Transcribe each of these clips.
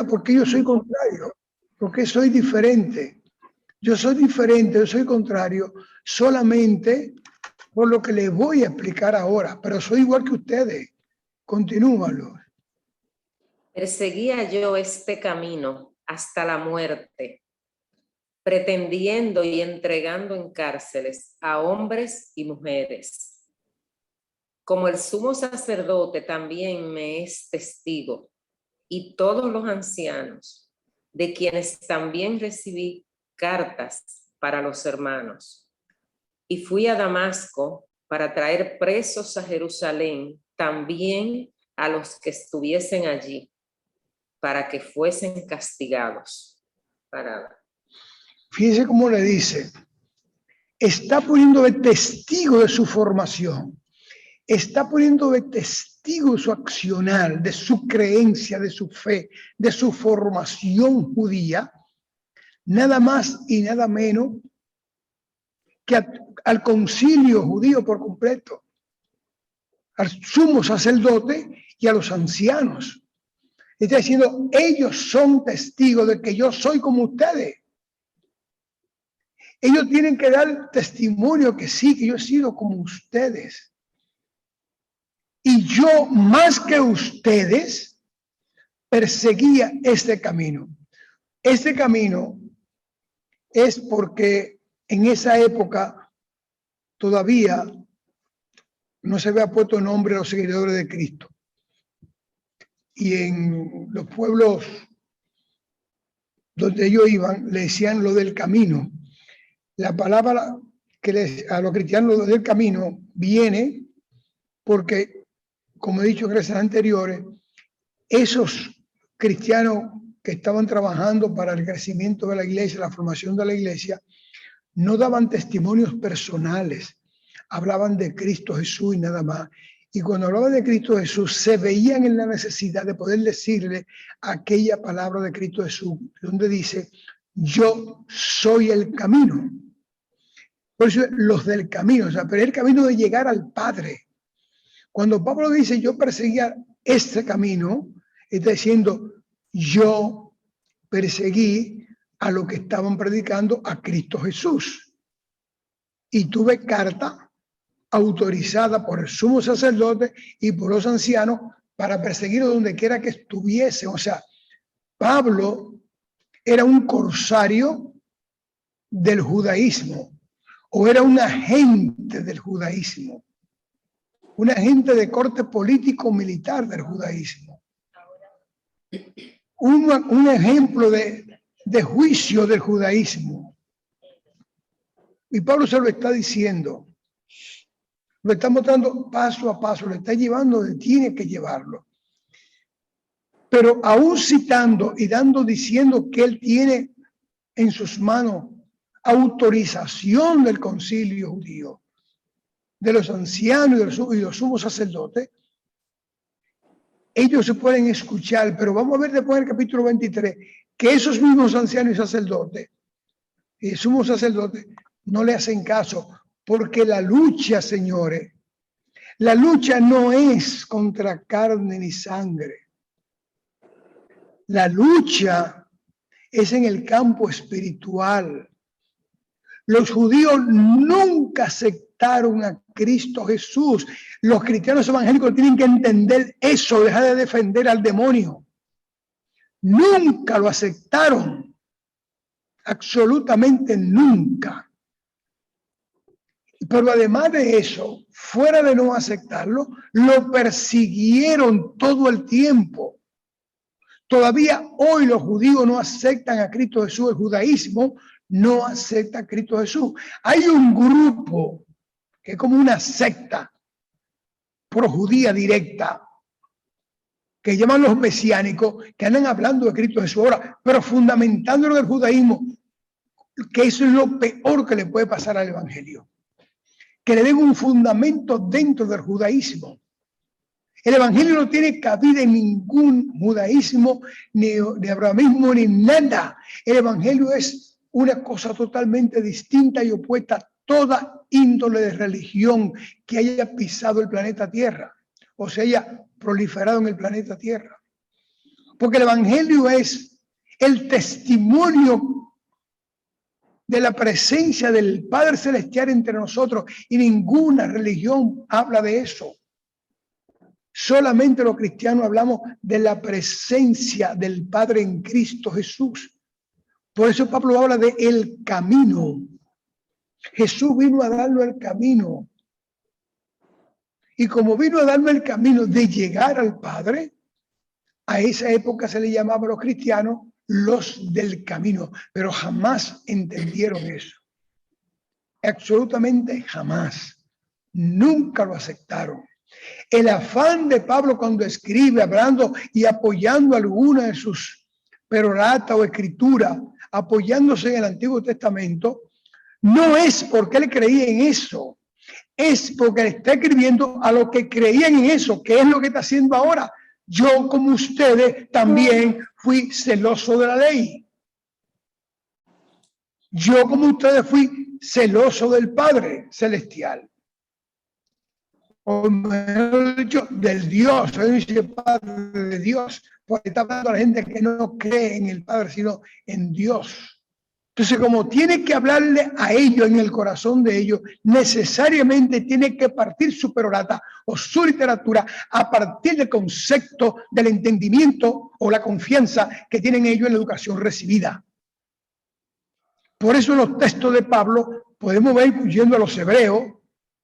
porque yo soy contrario, porque soy diferente. Yo soy diferente, yo soy contrario solamente por lo que les voy a explicar ahora, pero soy igual que ustedes. Continúalo. Perseguía yo este camino hasta la muerte, pretendiendo y entregando en cárceles a hombres y mujeres. Como el sumo sacerdote también me es testigo, y todos los ancianos, de quienes también recibí cartas para los hermanos. Y fui a Damasco para traer presos a Jerusalén también a los que estuviesen allí, para que fuesen castigados. Fíjese cómo le dice, está poniendo de testigo de su formación, está poniendo de testigo de su accionar, de su creencia, de su fe, de su formación judía, nada más y nada menos que al concilio judío por completo, al sumo sacerdote y a los ancianos. Está diciendo, ellos son testigos de que yo soy como ustedes. Ellos tienen que dar testimonio que sí, que yo he sido como ustedes. Y yo, más que ustedes, perseguía este camino. Este camino es porque en esa época todavía no se había puesto nombre a los seguidores de Cristo. Y en los pueblos donde ellos iban, le decían lo del camino. La palabra que a los cristianos lo del camino viene porque, como he dicho en clases anteriores, esos cristianos que estaban trabajando para el crecimiento de la iglesia, la formación de la iglesia, no daban testimonios personales, hablaban de Cristo Jesús y nada más. Y cuando hablaban de Cristo Jesús, se veían en la necesidad de poder decirle aquella palabra de Cristo Jesús, donde dice, yo soy el camino. Por eso los del camino, o sea, pero el camino de llegar al Padre. Cuando Pablo dice, yo perseguía este camino, está diciendo, yo perseguí a los que estaban predicando a Cristo Jesús. Y tuve carta autorizada por el sumo sacerdote y por los ancianos para perseguirlo donde quiera que estuviese. O sea, Pablo era un corsario del judaísmo o era un agente del judaísmo, un agente de corte político-militar del judaísmo, un ejemplo de juicio del judaísmo. Y Pablo se lo está diciendo, lo está mostrando paso a paso, lo está llevando donde tiene que llevarlo. Pero aún citando y diciendo que él tiene en sus manos autorización del concilio judío, de los ancianos y los sumos sacerdotes, ellos se pueden escuchar, pero vamos a ver después en el capítulo 23 que esos mismos ancianos y sacerdotes y sumos sacerdotes no le hacen caso, porque la lucha, señores, la lucha no es contra carne ni sangre. La lucha es en el campo espiritual. Los judíos nunca aceptaron a Cristo Jesús. Los cristianos evangélicos tienen que entender eso, dejar de defender al demonio. Nunca lo aceptaron. Absolutamente nunca. Pero además de eso, fuera de no aceptarlo, lo persiguieron todo el tiempo. Todavía hoy los judíos no aceptan a Cristo Jesús, el judaísmo no acepta a Cristo Jesús. Hay un grupo que es como una secta projudía directa, que llaman los mesiánicos, que andan hablando de Cristo Jesús ahora, pero fundamentándolo en el judaísmo, que eso es lo peor que le puede pasar al evangelio. Que le den un fundamento dentro del judaísmo. El evangelio no tiene cabida en ningún judaísmo, ni abrahamismo, ni nada. El evangelio es una cosa totalmente distinta y opuesta a toda índole de religión que haya pisado el planeta Tierra o se haya proliferado en el planeta Tierra. Porque el evangelio es el testimonio de la presencia del Padre Celestial entre nosotros, y ninguna religión habla de eso. Solamente los cristianos hablamos de la presencia del Padre en Cristo Jesús. Por eso Pablo habla de el camino. Jesús vino a darnos el camino. Y como vino a darnos el camino de llegar al Padre, a esa época se le llamaba a los cristianos los del camino, pero jamás entendieron eso. Absolutamente jamás. Nunca lo aceptaron. El afán de Pablo cuando escribe, hablando y apoyando alguna de sus peroratas o escrituras, apoyándose en el Antiguo Testamento, no es porque él creía en eso, es porque le está escribiendo a los que creían en eso, que es lo que está haciendo ahora. Yo, como ustedes, también fui celoso de la ley. Yo, como ustedes, fui celoso del Padre Celestial. O mejor dicho, del Dios. Él dice Padre de Dios, porque está hablando a la gente que no cree en el Padre, sino en Dios. Entonces, como tiene que hablarle a ellos en el corazón de ellos, necesariamente tiene que partir su perorata o su literatura a partir del concepto del entendimiento o la confianza que tienen ellos en la educación recibida. Por eso en los textos de Pablo podemos ver, incluyendo a los hebreos,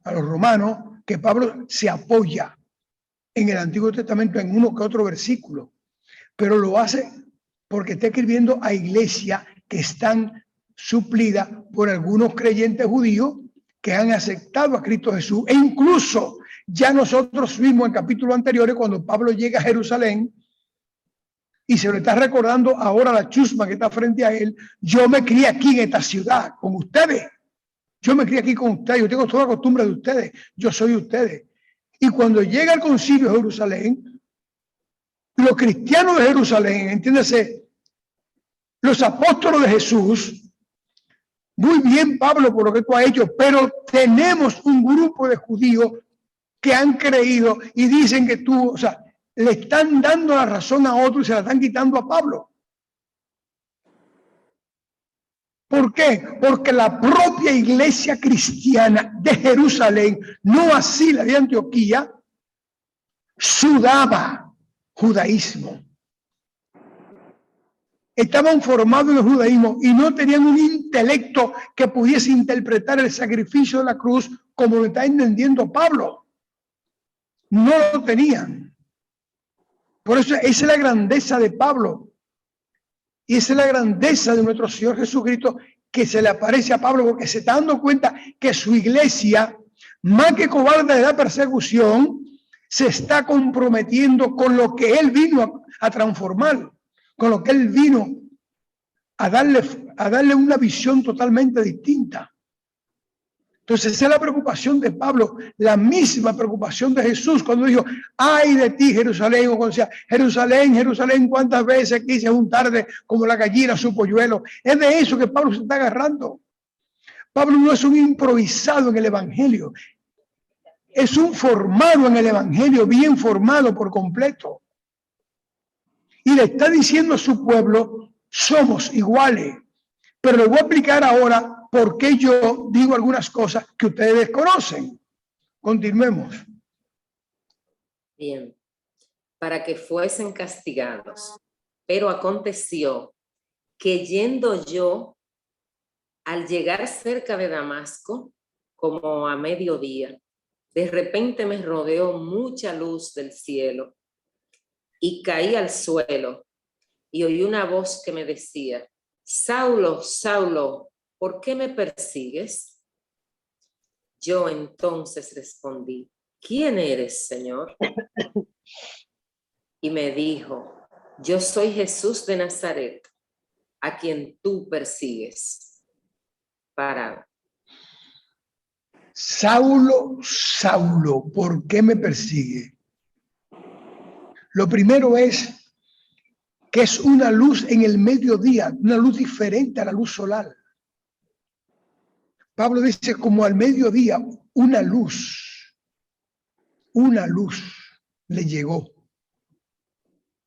a los romanos, que Pablo se apoya en el Antiguo Testamento en uno que otro versículo, pero lo hace porque está escribiendo a iglesias que están suplidas por algunos creyentes judíos que han aceptado a Cristo Jesús. E incluso ya nosotros vimos en capítulos anteriores, cuando Pablo llega a Jerusalén y se lo está recordando ahora a la chusma que está frente a él: yo me crié aquí en esta ciudad con ustedes. Yo me crié aquí con ustedes, yo tengo toda la costumbre de ustedes, yo soy ustedes. Y cuando llega al concilio de Jerusalén, los cristianos de Jerusalén, entiéndase, los apóstoles de Jesús, muy bien, Pablo, por lo que tú has hecho, pero tenemos un grupo de judíos que han creído y dicen que tú, o sea, le están dando la razón a otros y se la están quitando a Pablo. ¿Por qué? Porque la propia iglesia cristiana de Jerusalén, no así la de Antioquía, sudaba judaísmo. Estaban formados en el judaísmo y no tenían un intelecto que pudiese interpretar el sacrificio de la cruz como lo está entendiendo Pablo. No lo tenían. Por eso esa es la grandeza de Pablo. Y esa es la grandeza de nuestro Señor Jesucristo, que se le aparece a Pablo, porque se está dando cuenta que su iglesia, más que cobarde de la persecución, se está comprometiendo con lo que él vino a transformar, con lo que él vino a darle una visión totalmente distinta. Entonces esa es la preocupación de Pablo, la misma preocupación de Jesús cuando dijo: ay de ti, Jerusalén, o cuando decía: Jerusalén, Jerusalén, cuántas veces quise juntarte como la gallina su polluelo. Es de eso que Pablo se está agarrando. Pablo no es un improvisado en el evangelio, es un formado en el evangelio, bien formado por completo. Y le está diciendo a su pueblo: somos iguales, pero le voy a explicar ahora por qué yo digo algunas cosas que ustedes desconocen. Continuemos. Bien, para que fuesen castigados. Pero aconteció que yendo yo, al llegar cerca de Damasco, como a mediodía, de repente me rodeó mucha luz del cielo y caí al suelo y oí una voz que me decía: Saulo, Saulo, ¿por qué me persigues? Yo entonces respondí: ¿quién eres, Señor? Y me dijo: yo soy Jesús de Nazaret, a quien tú persigues. Parado. Saulo, Saulo, ¿por qué me persigue? Lo primero es que es una luz en el mediodía, una luz diferente a la luz solar. Pablo dice: como al mediodía, una luz le llegó. O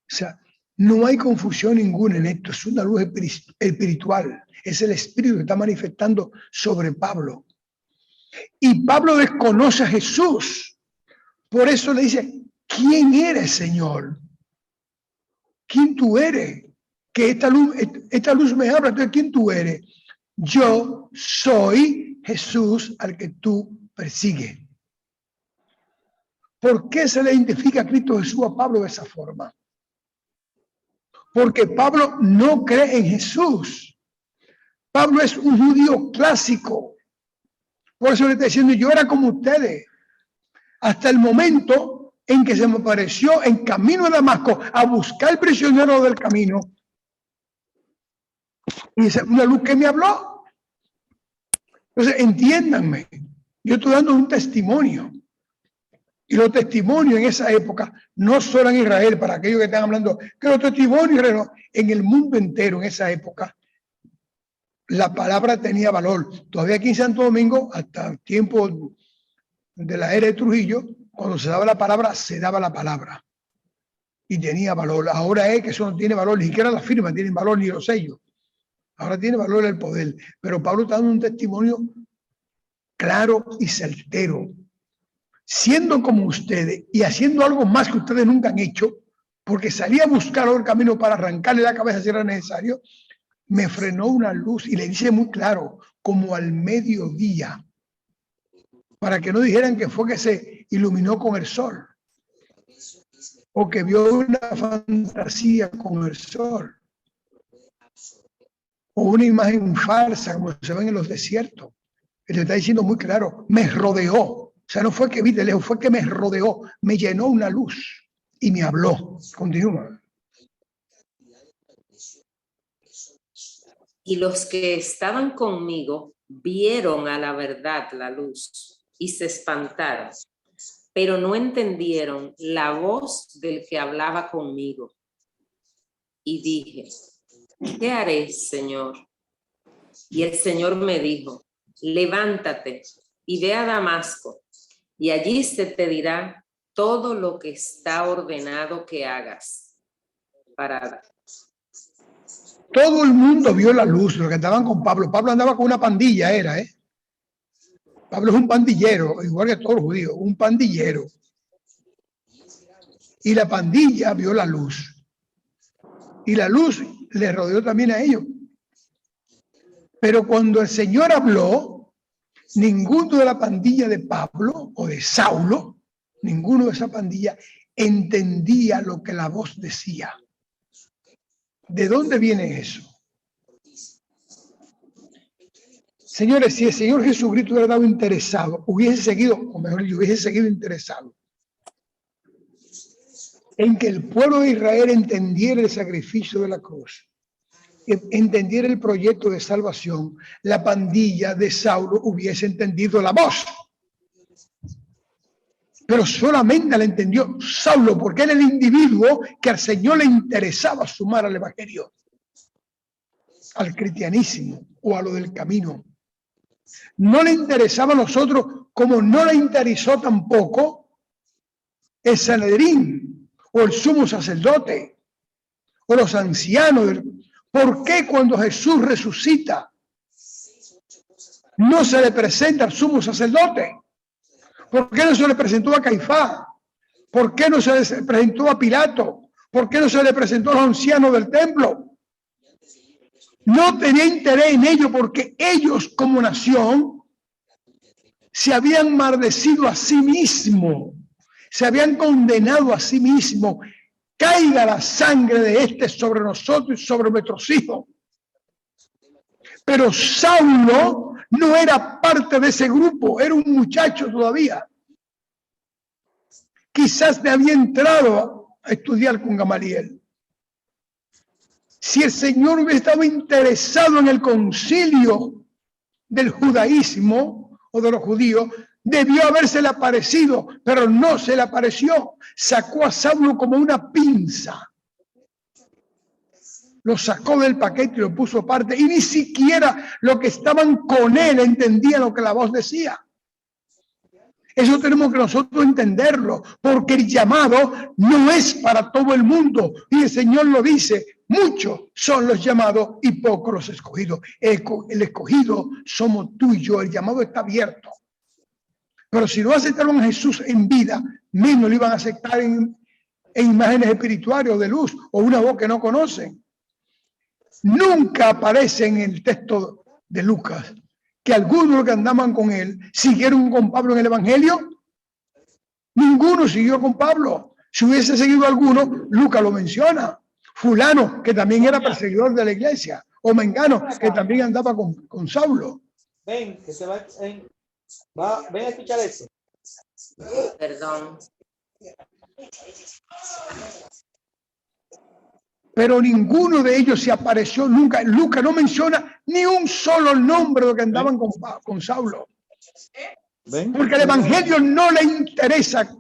sea, No hay confusión ninguna en esto, es una luz espiritual, es el Espíritu que está manifestando sobre Pablo. Y Pablo desconoce a Jesús, por eso le dice, ¿quién eres, Señor? ¿Quién tú eres? Que esta luz me habla, entonces ¿quién tú eres? Yo soy Jesús al que tú persigues. ¿Por qué se le identifica a Cristo Jesús a Pablo de esa forma? Porque Pablo no cree en Jesús. Pablo es un judío clásico. Por eso le está diciendo, yo era como ustedes. Hasta el momento en que se me apareció en camino a Damasco a buscar el prisionero del camino. Y esa es una luz que me habló. Entonces, entiéndanme, yo estoy dando un testimonio. Y los testimonios en esa época, no solo en Israel, para aquellos que están hablando, que los testimonios en el mundo entero en esa época, la palabra tenía valor. Todavía aquí en Santo Domingo, hasta el tiempo de la era de Trujillo, cuando se daba la palabra, se daba la palabra. Y tenía valor. Ahora es que eso no tiene valor, ni siquiera las firmas tienen valor, ni los sellos. Ahora tiene valor el poder. Pero Pablo está dando un testimonio claro y certero. Siendo como ustedes y haciendo algo más que ustedes nunca han hecho, porque salía a buscar el camino para arrancarle la cabeza si era necesario, me frenó una luz y le dice muy claro, como al mediodía, para que no dijeran que fue que se iluminó con el sol, o que vio una fantasía con el sol, o una imagen falsa como se ven en los desiertos. Él le está diciendo muy claro, me rodeó. O sea, no fue que vi de lejos, fue que me rodeó, me llenó una luz y me habló. Continúa. Y los que estaban conmigo vieron a la verdad la luz y se espantaron, pero no entendieron la voz del que hablaba conmigo. Y dije, ¿qué haré, Señor? Y el Señor me dijo, levántate y ve a Damasco, y allí se te dirá todo lo que está ordenado que hagas. Todo el mundo vio la luz, los que andaban con Pablo. Pablo andaba con una pandilla, Pablo es un pandillero, igual que todos los judíos, un pandillero. Y la pandilla vio la luz. Y la luz le rodeó también a ellos. Pero cuando el Señor habló, ninguno de la pandilla de Pablo o de Saulo, ninguno de esa pandilla entendía lo que la voz decía. ¿De dónde viene eso? Señores, si el Señor Jesucristo hubiera estado interesado, hubiese seguido interesado en que el pueblo de Israel entendiera el sacrificio de la cruz, entendiera el proyecto de salvación, la pandilla de Saulo hubiese entendido la voz. Pero solamente la entendió Saulo, porque era el individuo que al Señor le interesaba sumar al evangelio, al cristianismo o a lo del camino. No le interesaba a nosotros, como no le interesó tampoco el Sanedrín o el sumo sacerdote o los ancianos. ¿Por qué cuando Jesús resucita no se le presenta al sumo sacerdote? ¿Por qué no se le presentó a Caifás? ¿Por qué no se le presentó a Pilato? ¿Por qué no se le presentó a los ancianos del templo? No tenía interés en ello porque ellos como nación se habían maldecido a sí mismos, se habían condenado a sí mismos. Caiga la sangre de este sobre nosotros y sobre nuestros hijos. Pero Saulo no era parte de ese grupo, era un muchacho todavía. Quizás le había entrado a estudiar con Gamaliel. Si el Señor hubiera estado interesado en el concilio del judaísmo o de los judíos, debió habérsele aparecido, pero no se le apareció. Sacó a Saulo como una pinza. Lo sacó del paquete y lo puso aparte. Y ni siquiera los que estaban con él entendían lo que la voz decía. Eso tenemos que nosotros entenderlo, porque el llamado no es para todo el mundo. Y el Señor lo dice, muchos son los llamados y pocos los escogidos. El escogido somos tú y yo, el llamado está abierto. Pero si no aceptaron a Jesús en vida, menos lo iban a aceptar en imágenes espirituales o de luz o una voz que no conocen. Nunca aparece en el texto de Lucas que algunos de los que andaban con él siguieron con Pablo en el Evangelio. Ninguno siguió con Pablo. Si hubiese seguido alguno, Lucas lo menciona. Fulano, que también era perseguidor de la iglesia, o Mengano, que también andaba con Saulo. Ven, que se va, ven a escuchar eso. Perdón. Pero ninguno de ellos se apareció nunca. Lucas no menciona ni un solo nombre de los que andaban con Saulo. ¿Ven? Porque el Evangelio no le interesa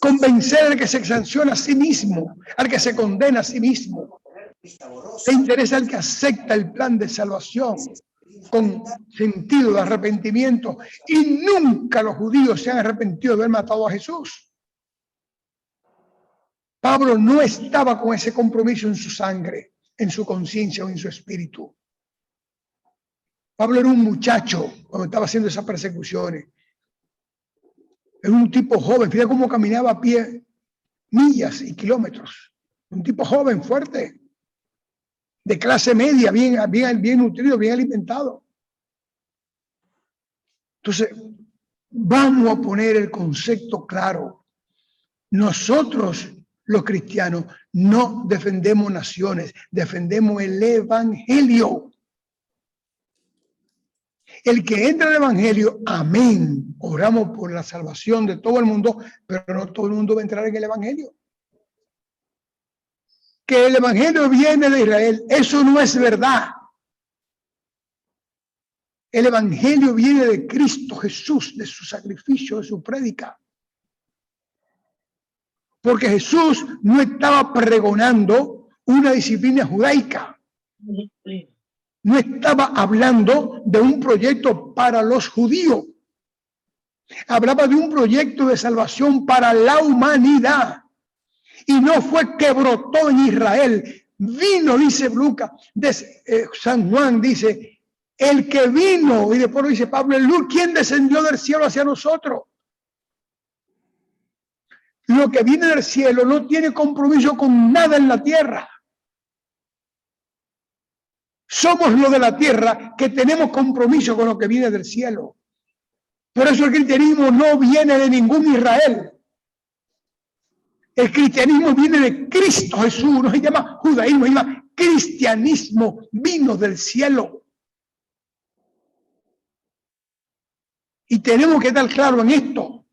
convencer al que se sanciona a sí mismo, al que se condena a sí mismo. Le interesa al que acepta el plan de salvación con sentido de arrepentimiento. Y nunca los judíos se han arrepentido de haber matado a Jesús. Pablo no estaba con ese compromiso en su sangre, en su conciencia o en su espíritu. Pablo era un muchacho cuando estaba haciendo esas persecuciones. Era un tipo joven, fíjate cómo caminaba a pie millas y kilómetros. Un tipo joven, fuerte, de clase media, bien nutrido, bien alimentado. Entonces, vamos a poner el concepto claro. Nosotros, los cristianos, no defendemos naciones, defendemos el Evangelio. El que entra en el Evangelio, amén. Oramos por la salvación de todo el mundo, pero no todo el mundo va a entrar en el Evangelio. Que el Evangelio viene de Israel, eso no es verdad. El Evangelio viene de Cristo Jesús, de su sacrificio, de su prédica. Porque Jesús no estaba pregonando una disciplina judaica. No estaba hablando de un proyecto para los judíos. Hablaba de un proyecto de salvación para la humanidad. Y no fue que brotó en Israel. Vino, dice Lucas, San Juan dice, el que vino, y después lo dice Pablo, ¿quién descendió del cielo hacia nosotros? Lo que viene del cielo no tiene compromiso con nada en la tierra. Somos los de la tierra que tenemos compromiso con lo que viene del cielo. Por eso el cristianismo no viene de ningún Israel. El cristianismo viene de Cristo Jesús, no se llama judaísmo, se llama cristianismo, vino del cielo. Y tenemos que estar claro en esto.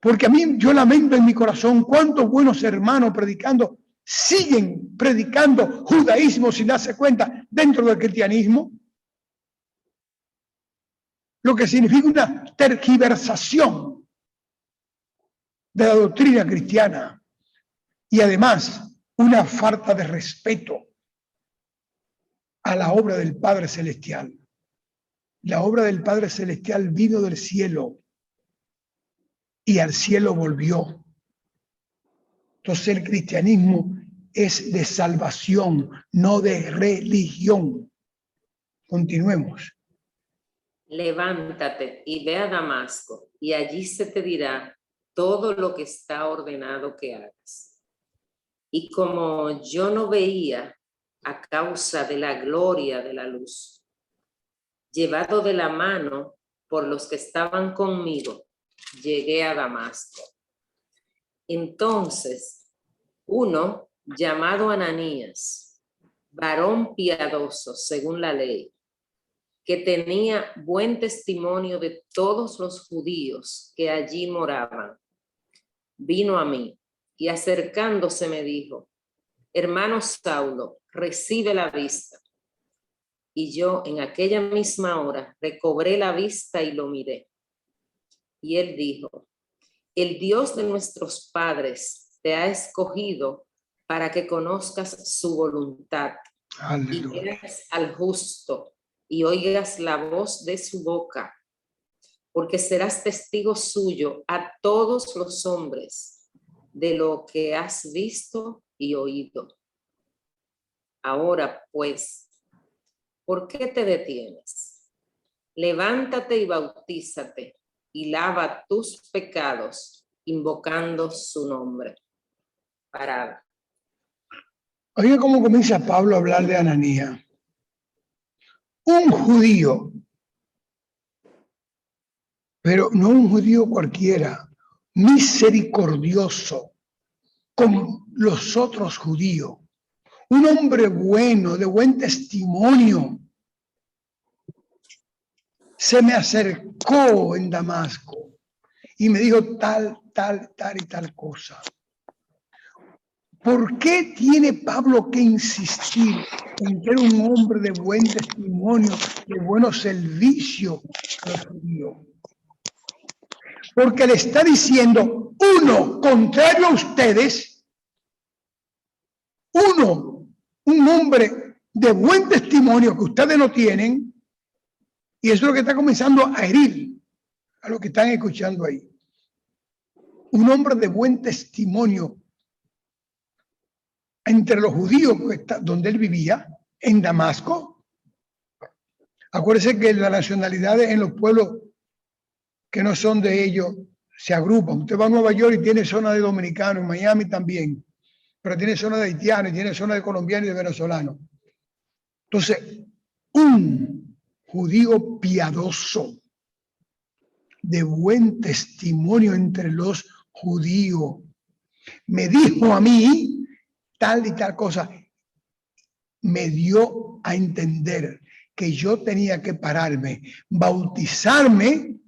Porque a mí, yo lamento en mi corazón cuántos buenos hermanos predicando, siguen predicando judaísmo sin darse cuenta dentro del cristianismo. Lo que significa una tergiversación de la doctrina cristiana y además una falta de respeto a la obra del Padre Celestial. La obra del Padre Celestial vino del cielo y al cielo volvió. Entonces el cristianismo es de salvación, no de religión. Continuemos. Levántate y ve a Damasco, y allí se te dirá todo lo que está ordenado que hagas. Y como yo no veía a causa de la gloria de la luz, llevado de la mano por los que estaban conmigo, llegué a Damasco. Entonces, uno llamado Ananías, varón piadoso según la ley, que tenía buen testimonio de todos los judíos que allí moraban, vino a mí y acercándose me dijo, hermano Saulo, recibe la vista. Y yo en aquella misma hora recobré la vista y lo miré. Y él dijo, el Dios de nuestros padres te ha escogido para que conozcas su voluntad. Aleluya. Y veas al justo y oigas la voz de su boca, porque serás testigo suyo a todos los hombres de lo que has visto y oído. Ahora, pues, ¿por qué te detienes? Levántate y bautízate y lava tus pecados, invocando su nombre. Parada. Oiga cómo comienza Pablo a hablar de Ananías. Un judío, pero no un judío cualquiera, misericordioso con los otros judíos. Un hombre bueno, de buen testimonio. Se me acercó en Damasco y me dijo tal y tal cosa. ¿Por qué tiene Pablo que insistir en que era un hombre de buen testimonio, de buenos servicios a los judíos? Porque le está diciendo, uno, contrario a ustedes, un hombre de buen testimonio que ustedes no tienen, y eso es lo que está comenzando a herir a los que están escuchando ahí. Un hombre de buen testimonio entre los judíos donde él vivía, en Damasco. Acuérdense que las nacionalidades en los pueblos que no son de ellos se agrupan. Usted va a Nueva York y tiene zona de dominicanos, en Miami también, pero tiene zona de haitianos, y tiene zona de colombianos y de venezolanos. Entonces, un judío piadoso, de buen testimonio entre los judíos, me dijo a mí tal y tal cosa, me dio a entender que yo tenía que pararme, bautizarme.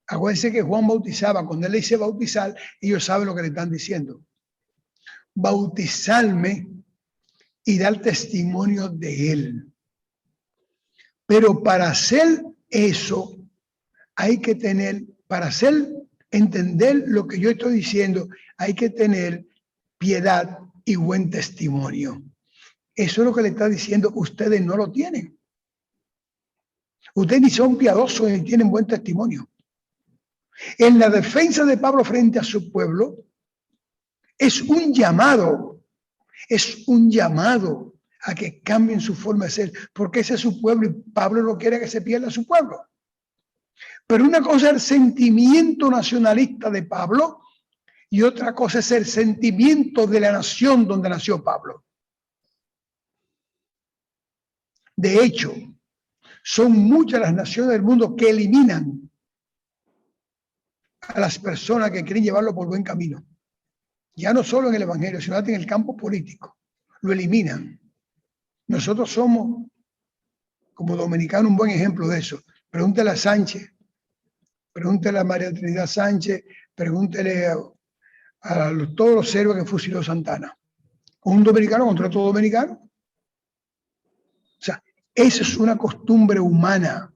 Acuérdense que Juan bautizaba, cuando él le dice bautizar, ellos saben lo que le están diciendo. Bautizarme y dar testimonio de él. Pero para hacer eso, hay que tener, para entender lo que yo estoy diciendo, hay que tener piedad y buen testimonio. Eso es lo que le está diciendo, ustedes no lo tienen. Ustedes ni son piadosos ni tienen buen testimonio. En la defensa de Pablo frente a su pueblo, es un llamado a que cambien su forma de ser, porque ese es su pueblo y Pablo no quiere que se pierda su pueblo. Pero una cosa es el sentimiento nacionalista de Pablo y otra cosa es el sentimiento de la nación donde nació Pablo. De hecho, son muchas las naciones del mundo que eliminan a las personas que quieren llevarlo por buen camino. Ya no solo en el evangelio, sino en el campo político. Lo eliminan. Nosotros somos, como dominicanos, un buen ejemplo de eso. Pregúntele a Sánchez, pregúntele a María Trinidad Sánchez, pregúntele a todos los héroes que fusiló Santana. Un dominicano contra otro dominicano. O sea, esa es una costumbre humana.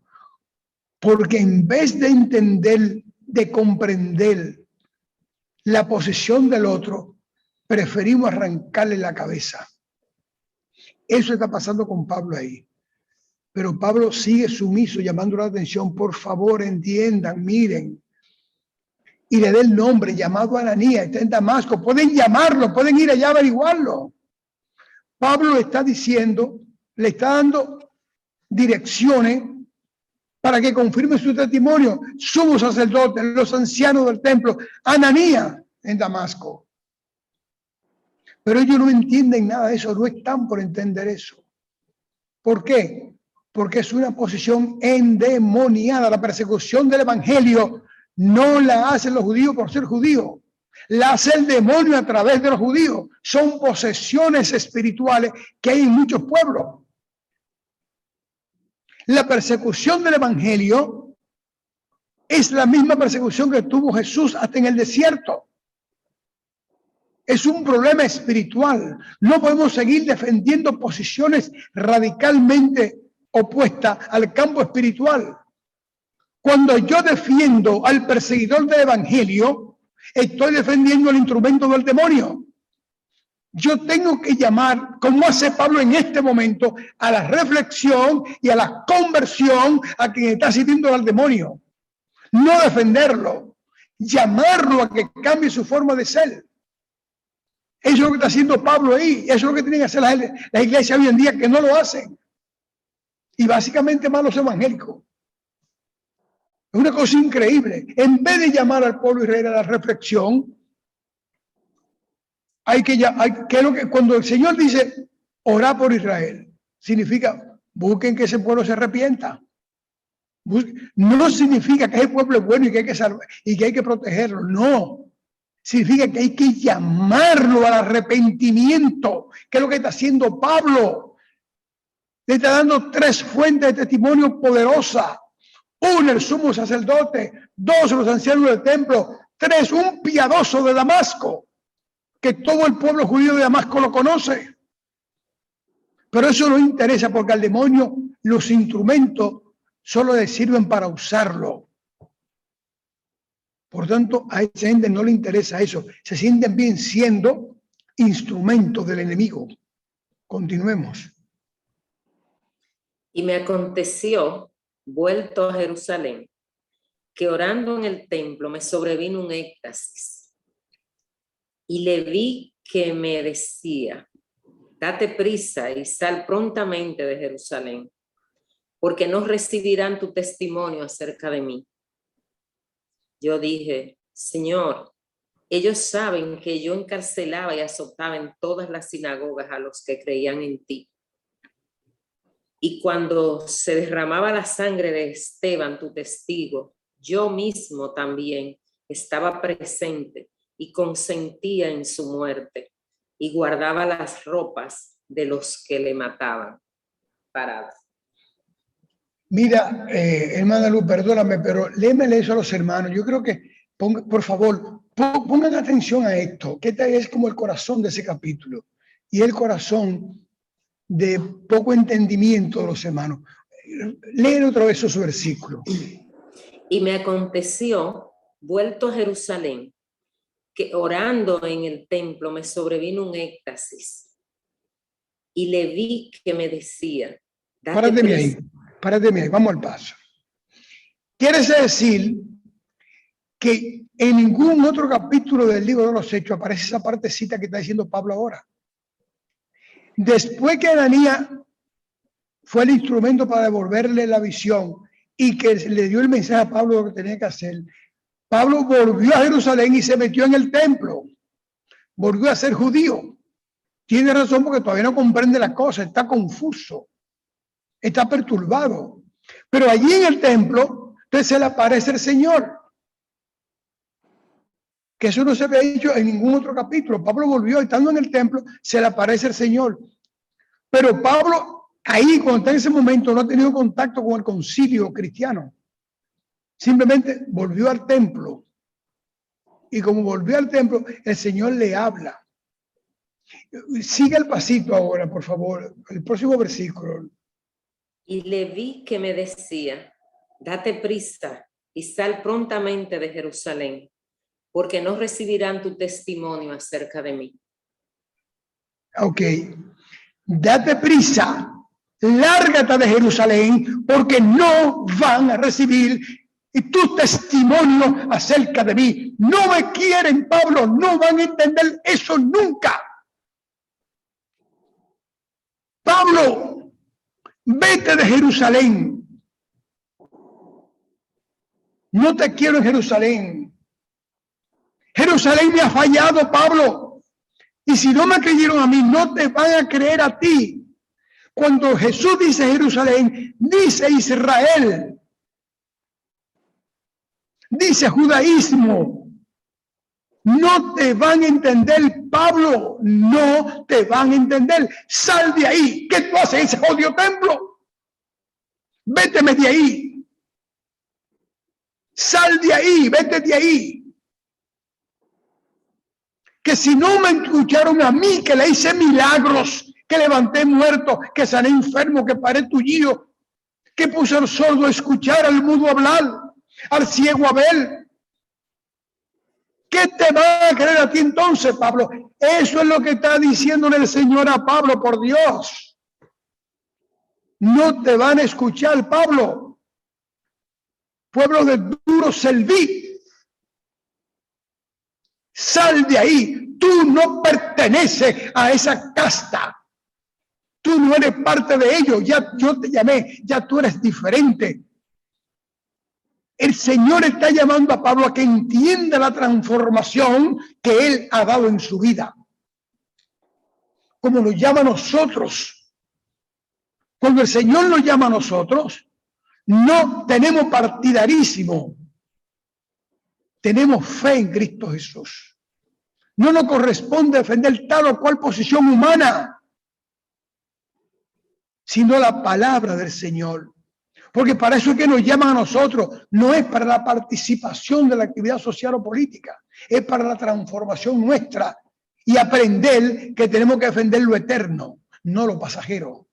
Porque en vez de entender, de comprender la posición del otro, preferimos arrancarle la cabeza. Eso está pasando con Pablo ahí. Pero Pablo sigue sumiso, llamando la atención, por favor, entiendan, miren. Y le dé el nombre, llamado Ananías, está en Damasco. Pueden llamarlo, pueden ir allá a averiguarlo. Pablo le está diciendo, le está dando direcciones para que confirme su testimonio. Sumo sacerdote, los ancianos del templo, Ananías en Damasco. Pero ellos no entienden nada de eso, no están por entender eso. ¿Por qué? Porque es una posición endemoniada. La persecución del evangelio no la hacen los judíos por ser judíos. La hace el demonio a través de los judíos. Son posesiones espirituales que hay en muchos pueblos. La persecución del evangelio es la misma persecución que tuvo Jesús hasta en el desierto. Es un problema espiritual. No podemos seguir defendiendo posiciones radicalmente opuestas al campo espiritual. Cuando yo defiendo al perseguidor del evangelio, estoy defendiendo el instrumento del demonio. Yo tengo que llamar, como hace Pablo en este momento, a la reflexión y a la conversión a quien está sirviendo al demonio. No defenderlo, llamarlo a que cambie su forma de ser. Eso es lo que está haciendo Pablo ahí. Eso es lo que tienen que hacer las iglesias hoy en día, que no lo hacen. Y básicamente más los evangélicos. Es una cosa increíble. En vez de llamar al pueblo de Israel a la reflexión, cuando el Señor dice orar por Israel, significa busquen que ese pueblo se arrepienta. No significa que ese pueblo es bueno y que hay que salvar y que hay que protegerlo. No. Significa que hay que llamarlo al arrepentimiento, que es lo que está haciendo Pablo. Le está dando 3 fuentes de testimonio poderosas. 1, el sumo sacerdote. 2, los ancianos del templo. 3, un piadoso de Damasco, que todo el pueblo judío de Damasco lo conoce. Pero eso no interesa, porque al demonio los instrumentos solo le sirven para usarlo. Por tanto, a esa gente no le interesa eso. Se sienten bien siendo instrumentos del enemigo. Continuemos. Y me aconteció, vuelto a Jerusalén, que orando en el templo me sobrevino un éxtasis. Y le vi que me decía, date prisa y sal prontamente de Jerusalén, porque no recibirán tu testimonio acerca de mí. Yo dije, Señor, ellos saben que yo encarcelaba y azotaba en todas las sinagogas a los que creían en ti. Y cuando se derramaba la sangre de Esteban, tu testigo, yo mismo también estaba presente y consentía en su muerte y guardaba las ropas de los que le mataban. Parados. Mira, hermana Luz, perdóname, pero léemele eso a los hermanos. Yo creo que, por favor, pongan atención a esto, que este es como el corazón de ese capítulo y el corazón de poco entendimiento de los hermanos. Leen otra vez esos versículos. Y me aconteció, vuelto a Jerusalén, que orando en el templo me sobrevino un éxtasis y le vi que me decía, Párate ahí, vamos al paso. Quiere decir que en ningún otro capítulo del libro de los Hechos aparece esa partecita que está diciendo Pablo ahora. Después que Ananías fue el instrumento para devolverle la visión y que le dio el mensaje a Pablo de lo que tenía que hacer, Pablo volvió a Jerusalén y se metió en el templo. Volvió a ser judío. Tiene razón, porque todavía no comprende las cosas, está confuso, está perturbado. Pero allí en el templo, entonces se le aparece el Señor. Que eso no se había dicho en ningún otro capítulo. Pablo volvió, estando en el templo, se le aparece el Señor. Pero Pablo, ahí, cuando está en ese momento, no ha tenido contacto con el concilio cristiano. Simplemente volvió al templo. Y como volvió al templo, el Señor le habla. Siga el pasito ahora, por favor, el próximo versículo. Y le vi que me decía, date prisa y sal prontamente de Jerusalén, porque no recibirán tu testimonio acerca de mí. Ok. Date prisa, lárgate de Jerusalén, porque no van a recibir tu testimonio acerca de mí. No me quieren, Pablo, no van a entender eso nunca. Pablo, vete de Jerusalén. No te quiero en Jerusalén. Jerusalén me ha fallado, Pablo. Y si no me creyeron a mí, no te van a creer a ti. Cuando Jesús dice Jerusalén, dice Israel. Dice judaísmo. No te van a entender, Pablo. No te van a entender. Sal de ahí. ¿Qué tú haces en ese jodido templo? Véteme de ahí. Sal de ahí. Vete de ahí. Que si no me escucharon a mí, que le hice milagros, que levanté muertos, que sané enfermo, que paré tullido, que puse al sordo a escuchar, al mudo hablar, al ciego a ver. ¿Qué te va a creer a ti entonces, Pablo? Eso es lo que está diciéndole el Señor a Pablo, por Dios. No te van a escuchar, Pablo. Pueblo de duro cerviz. Sal de ahí. Tú no perteneces a esa casta. Tú no eres parte de ellos. Ya yo te llamé. Ya tú eres diferente. El Señor está llamando a Pablo a que entienda la transformación que Él ha dado en su vida. Como nos llama a nosotros. Cuando el Señor nos llama a nosotros, no tenemos partidarismo. Tenemos fe en Cristo Jesús. No nos corresponde defender tal o cual posición humana, sino la palabra del Señor. Porque para eso es que nos llaman a nosotros. No es para la participación de la actividad social o política. Es para la transformación nuestra y aprender que tenemos que defender lo eterno, no lo pasajero.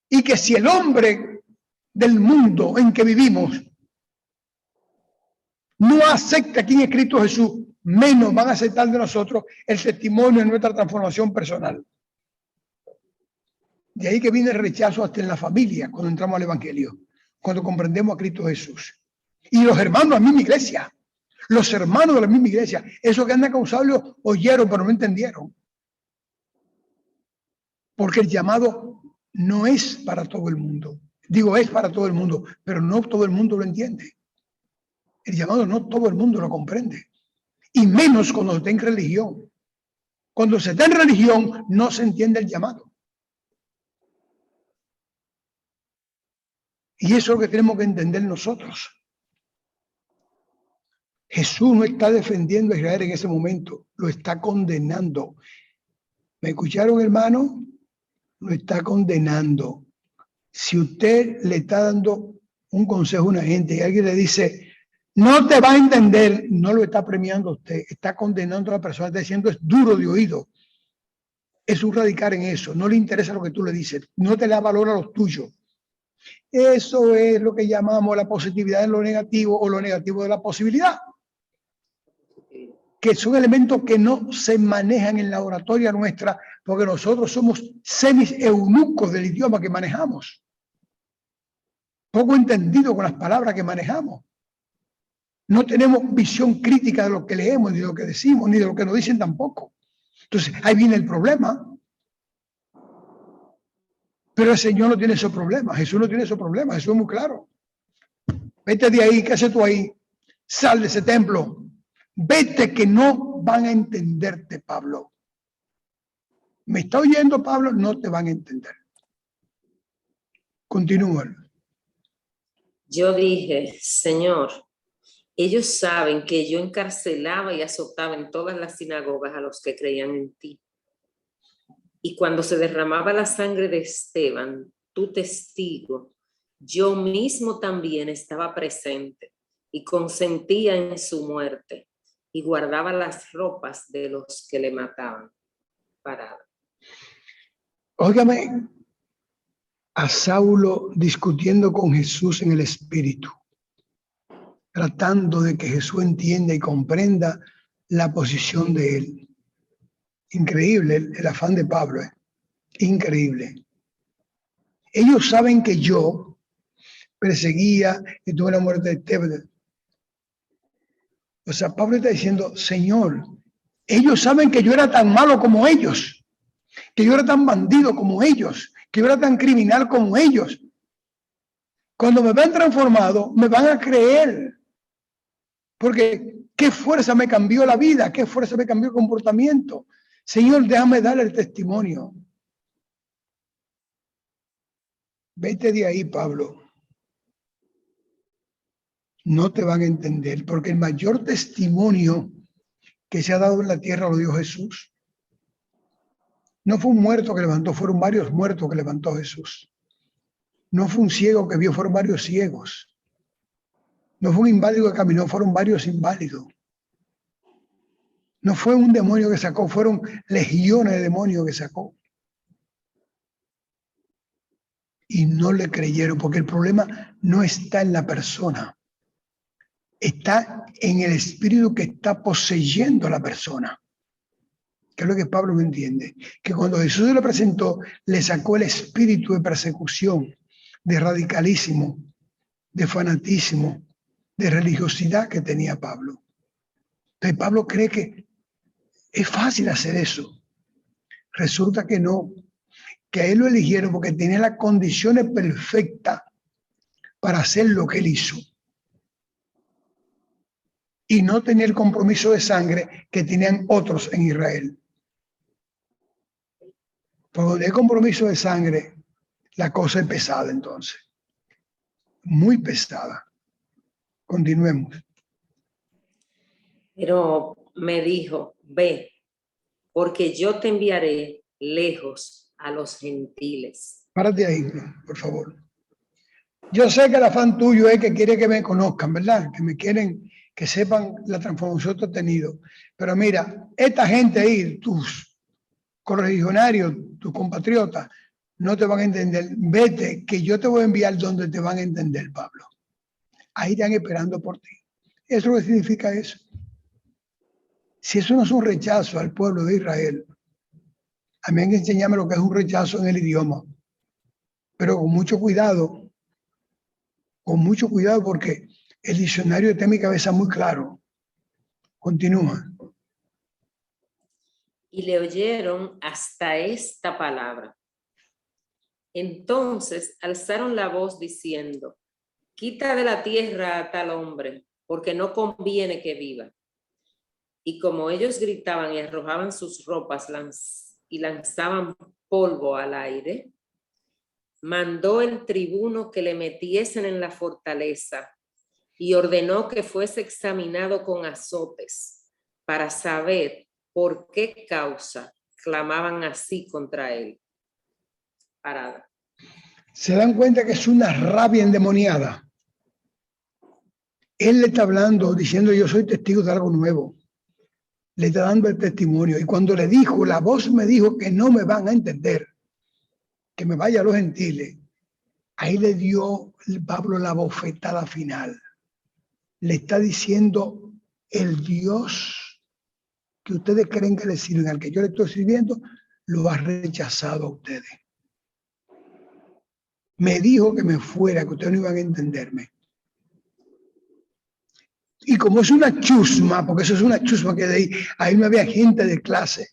Y que si el hombre del mundo en que vivimos no acepta quién es Cristo Jesús, menos van a aceptar de nosotros el testimonio de nuestra transformación personal. De ahí que viene el rechazo hasta en la familia cuando entramos al Evangelio, cuando comprendemos a Cristo Jesús. Y los hermanos de la misma iglesia, los hermanos de la misma iglesia, esos que andan causables oyeron pero no entendieron. Porque el llamado no es para todo el mundo. Digo, es para todo el mundo, pero no todo el mundo lo entiende. El llamado no todo el mundo lo comprende. Y menos cuando se está en religión. Cuando se está en religión no se entiende el llamado. Y eso es lo que tenemos que entender nosotros. Jesús no está defendiendo a Israel en ese momento, lo está condenando. ¿Me escucharon, hermano? Lo está condenando. Si usted le está dando un consejo a una gente y alguien le dice, no te va a entender, no lo está premiando a usted, está condenando a la persona, está diciendo es duro de oído. Es un radical en eso, no le interesa lo que tú le dices, no te da valor a los tuyos. Eso es lo que llamamos la positividad de lo negativo o lo negativo de la posibilidad. Que son elementos que no se manejan en la oratoria nuestra porque nosotros somos semi-eunucos del idioma que manejamos. Poco entendido con las palabras que manejamos. No tenemos visión crítica de lo que leemos, ni de lo que decimos, ni de lo que nos dicen tampoco. Entonces, ahí viene el problema. Pero el Señor no tiene esos problemas. Jesús no tiene esos problemas. Jesús es muy claro. Vete de ahí. ¿Qué haces tú ahí? Sal de ese templo. Vete que no van a entenderte, Pablo. ¿Me está oyendo, Pablo? No te van a entender. Continúa. Yo dije, Señor, ellos saben que yo encarcelaba y azotaba en todas las sinagogas a los que creían en ti. Y cuando se derramaba la sangre de Esteban, tu testigo, yo mismo también estaba presente y consentía en su muerte y guardaba las ropas de los que le mataban. Parada. Óigame, a Saulo discutiendo con Jesús en el Espíritu, tratando de que Jesús entienda y comprenda la posición de él. Increíble el afán de Pablo, increíble. Ellos saben que yo perseguía y tuve la muerte de Esteban. O sea, Pablo está diciendo, Señor, ellos saben que yo era tan malo como ellos, que yo era tan bandido como ellos, que yo era tan criminal como ellos. Cuando me ven transformado, me van a creer. Porque qué fuerza me cambió la vida, qué fuerza me cambió el comportamiento. Señor, déjame darle el testimonio. Vete de ahí, Pablo. No te van a entender, porque el mayor testimonio que se ha dado en la tierra lo dio Jesús. No fue un muerto que levantó, fueron varios muertos que levantó Jesús. No fue un ciego que vio, fueron varios ciegos. No fue un inválido que caminó, fueron varios inválidos. No fue un demonio que sacó, fueron legiones de demonios que sacó. Y no le creyeron, porque el problema no está en la persona. está en el espíritu que está poseyendo a la persona. Que es lo que Pablo no entiende. Que cuando Jesús se lo presentó, le sacó el espíritu de persecución, de radicalismo, de fanatismo, de religiosidad que tenía Pablo. Entonces Pablo cree que es fácil hacer eso. Resulta que no, que a él lo eligieron porque tenía las condiciones perfectas para hacer lo que él hizo. Y no tenía el compromiso de sangre que tenían otros en Israel. Porque donde hay compromiso de sangre, la cosa es pesada entonces. Muy pesada. Continuemos. Pero me dijo, ve, porque yo te enviaré lejos a los gentiles. Párate ahí, por favor. Yo sé que el afán tuyo es que quiere que me conozcan, ¿verdad? Que me quieren, que sepan la transformación que he tenido. Pero mira, esta gente ahí, tus correligionarios, tus compatriotas, no te van a entender. Vete, que yo te voy a enviar donde te van a entender, Pablo. Ahí están esperando por ti. Eso es lo que significa eso. Si eso no es un rechazo al pueblo de Israel, a mí hay que enseñarme lo que es un rechazo en el idioma. Pero con mucho cuidado porque el diccionario está en mi cabeza muy claro. Continúa. Y le oyeron hasta esta palabra. Entonces alzaron la voz diciendo, quita de la tierra a tal hombre, porque no conviene que viva. Y como ellos gritaban y arrojaban sus ropas y lanzaban polvo al aire, mandó el tribuno que le metiesen en la fortaleza y ordenó que fuese examinado con azotes para saber por qué causa clamaban así contra él. Parada. Se dan cuenta que es una rabia endemoniada. Él le está hablando, diciendo, yo soy testigo de algo nuevo. Le está dando el testimonio. Y cuando le dijo, la voz me dijo que no me van a entender, que me vaya a los gentiles, ahí le dio Pablo la bofetada final. Le está diciendo, el Dios que ustedes creen que le sirven, al que yo le estoy sirviendo, lo ha rechazado a ustedes. Me dijo que me fuera, que ustedes no iban a entenderme. Y como es una chusma, porque eso es una chusma que de ahí no había gente de clase,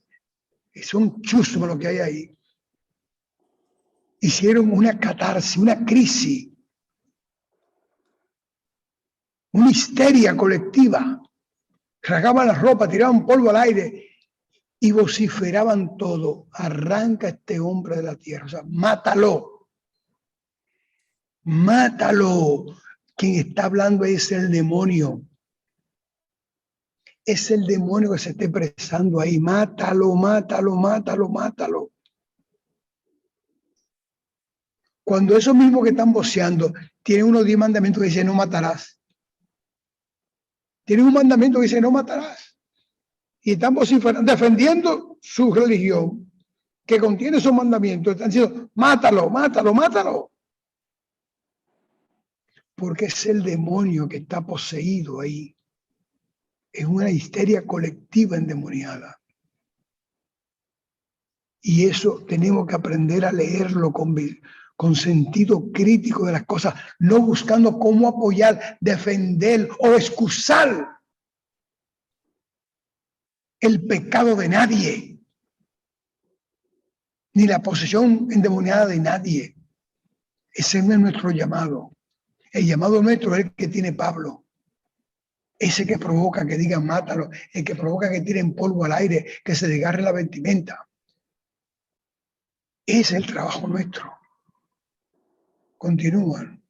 es un chusma lo que hay ahí. Hicieron una catarsis, una crisis, una histeria colectiva. Rasgaban la ropa, tiraban polvo al aire y vociferaban todo. Arranca a este hombre de la tierra, o sea, mátalo. Mátalo. Quien está hablando es el demonio. Es el demonio que se está expresando ahí. Mátalo, mátalo, mátalo, mátalo. Cuando esos mismos que están voceando tienen unos 10 mandamientos que dicen no matarás. Tienen un mandamiento que dice no matarás. Y están vociferando, defendiendo su religión que contiene esos mandamientos. Están diciendo mátalo, mátalo, mátalo. Porque es el demonio que está poseído ahí. Es una histeria colectiva endemoniada. Y eso tenemos que aprender a leerlo con sentido crítico de las cosas, no buscando cómo apoyar, defender o excusar el pecado de nadie, ni la posesión endemoniada de nadie. Ese no es nuestro llamado. El llamado nuestro es el que tiene Pablo. Ese que provoca que digan mátalo, el que provoca que tiren polvo al aire, que se desgarre la vestimenta. Ese es el trabajo nuestro. Continúan.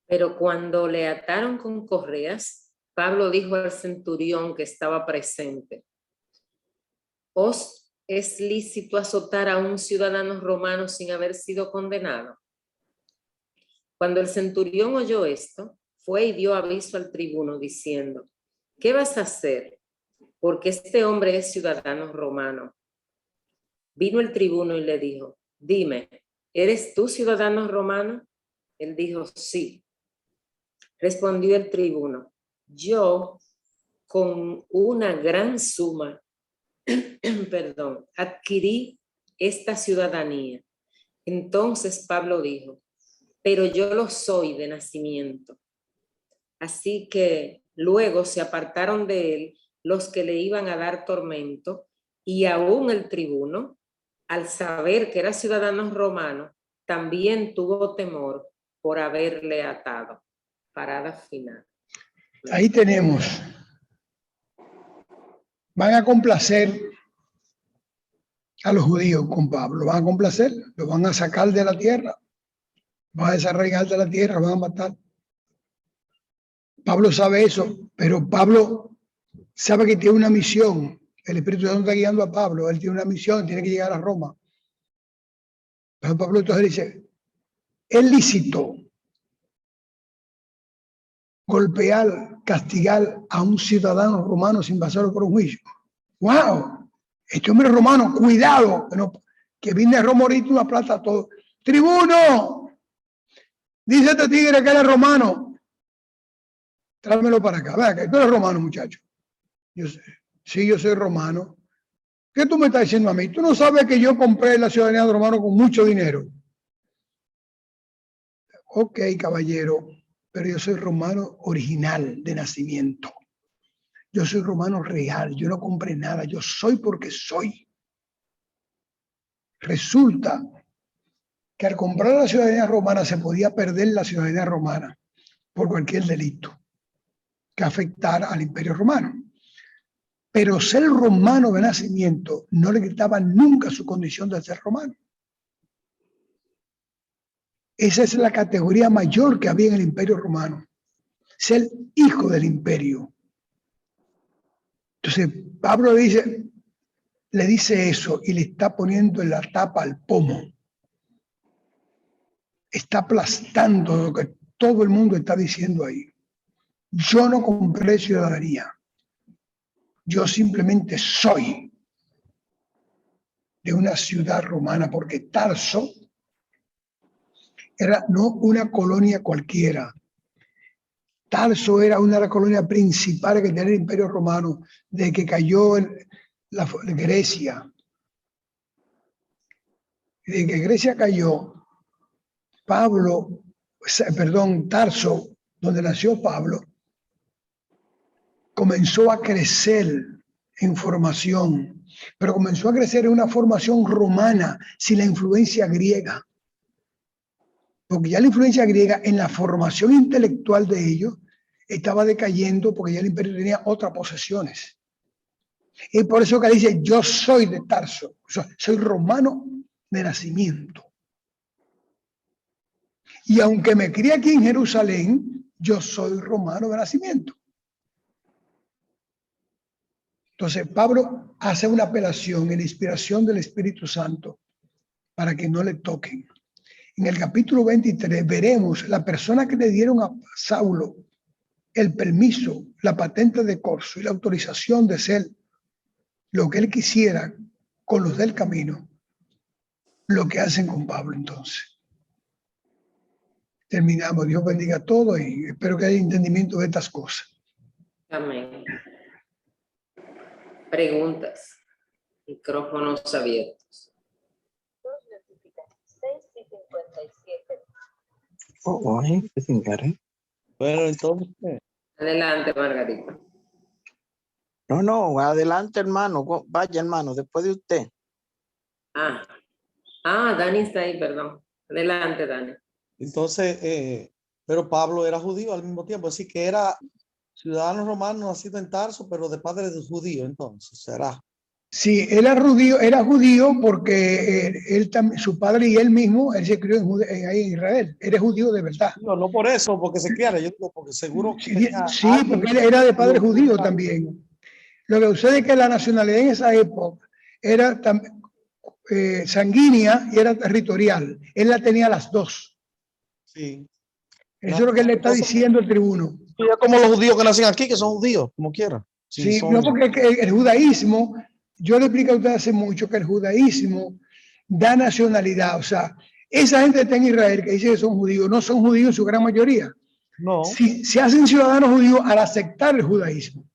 Pero cuando le ataron con correas, Pablo dijo al centurión que estaba presente, ¿os es lícito azotar a un ciudadano romano sin haber sido condenado? Cuando el centurión oyó esto, fue y dio aviso al tribuno diciendo, ¿qué vas a hacer? Porque este hombre es ciudadano romano. Vino el tribuno y le dijo, dime, ¿eres tú ciudadano romano? Él dijo, sí. Respondió el tribuno, yo con una gran suma, perdón, adquirí esta ciudadanía. Entonces Pablo dijo, pero yo lo soy de nacimiento. Así que luego se apartaron de él los que le iban a dar tormento, y aún el tribuno, al saber que era ciudadano romano, también tuvo temor por haberle atado. Parada final. Ahí tenemos. Van a complacer a los judíos con Pablo, van a complacer, lo van a sacar de la tierra, van a desarraigar de la tierra, van a matar. Pablo sabe eso, pero Pablo sabe que tiene una misión. El Espíritu Santo está guiando a Pablo, él tiene una misión, tiene que llegar a Roma. Pero Pablo entonces dice, es lícito golpear, castigar a un ciudadano romano sin pasarlo por un juicio. ¡Wow! Este hombre romano, cuidado, que viene a Roma ahorita una plata todo. ¡Tribuno! Dice este tigre que él es romano. Tráemelo para acá. Vea que tú eres romano, muchacho. Yo sé. Sí, yo soy romano. ¿Qué tú me estás diciendo a mí? Tú no sabes que yo compré la ciudadanía de romano con mucho dinero. Ok, caballero, pero yo soy romano original de nacimiento. Yo soy romano real, yo no compré nada, yo soy porque soy. Resulta que al comprar la ciudadanía romana se podía perder la ciudadanía romana por cualquier delito que afectara al Imperio Romano. Pero ser romano de nacimiento no le quitaba nunca su condición de ser romano. Esa es la categoría mayor que había en el Imperio Romano. Ser hijo del imperio. Entonces, Pablo le dice eso y le está poniendo en la tapa al pomo. Está aplastando lo que todo el mundo está diciendo ahí. Yo no compré ciudadanía. Yo simplemente soy de una ciudad romana, porque Tarso era no una colonia cualquiera. Tarso era una de las colonias principales que tenía el Imperio Romano desde que cayó la Grecia. Desde que Grecia cayó, Tarso, donde nació Pablo, comenzó a crecer en formación, pero comenzó a crecer en una formación romana sin la influencia griega. Porque ya la influencia griega en la formación intelectual de ellos estaba decayendo porque ya el imperio tenía otras posesiones. Y por eso que dice, yo soy de Tarso, soy romano de nacimiento. Y aunque me crié aquí en Jerusalén, yo soy romano de nacimiento. Entonces, Pablo hace una apelación en la inspiración del Espíritu Santo para que no le toquen. En el capítulo 23 veremos la persona que le dieron a Saulo el permiso, la patente de corso y la autorización de ser lo que él quisiera con los del camino, lo que hacen con Pablo entonces. Terminamos. Dios bendiga todo y espero que haya entendimiento de estas cosas. Amén. Preguntas. Micrófonos abiertos. 6:57. Bueno, entonces. Adelante, Margarita. No, adelante, hermano. Vaya, hermano, después de usted. Dani está ahí, perdón. Adelante, Dani. Entonces, pero Pablo era judío al mismo tiempo, así que era ciudadano romano nacido en Tarso, pero de padre de judío, entonces, ¿será? Sí, él era judío porque su padre y él mismo, él se crió ahí en Israel. Era judío de verdad. No por eso, porque se quiere, yo digo, porque seguro que sí, porque él era de padre judío también. Lo que sucede es que la nacionalidad en esa época era sanguínea y era territorial. Él la tenía las dos. Sí. Eso es lo que le está diciendo el tribuno. Es como los judíos que nacen aquí, que son judíos, como quieran. Sí, no, porque el judaísmo, yo le explico a ustedes hace mucho que el judaísmo da nacionalidad. O sea, esa gente que está en Israel que dice que son judíos, no son judíos en su gran mayoría. No. Si se hacen ciudadanos judíos al aceptar el judaísmo.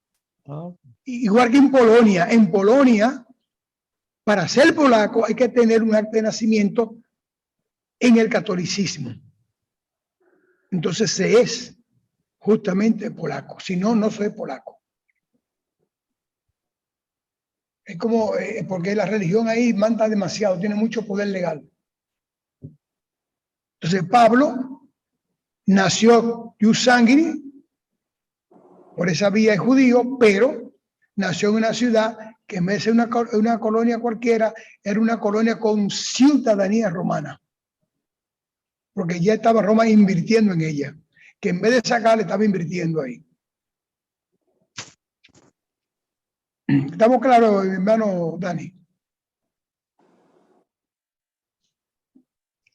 Ah, Igual que en Polonia. En Polonia, para ser polaco hay que tener un acta de nacimiento en el catolicismo. Entonces se es justamente polaco. Si no, no soy polaco. Es como, porque la religión ahí manda demasiado, tiene mucho poder legal. Entonces Pablo nació ius sanguinis, por esa vía es judío, pero nació en una ciudad que en vez de una colonia cualquiera, era una colonia con ciudadanía romana. Porque ya estaba Roma invirtiendo en ella, que en vez de sacarle estaba invirtiendo ahí. ¿Estamos claros, hermano Dani?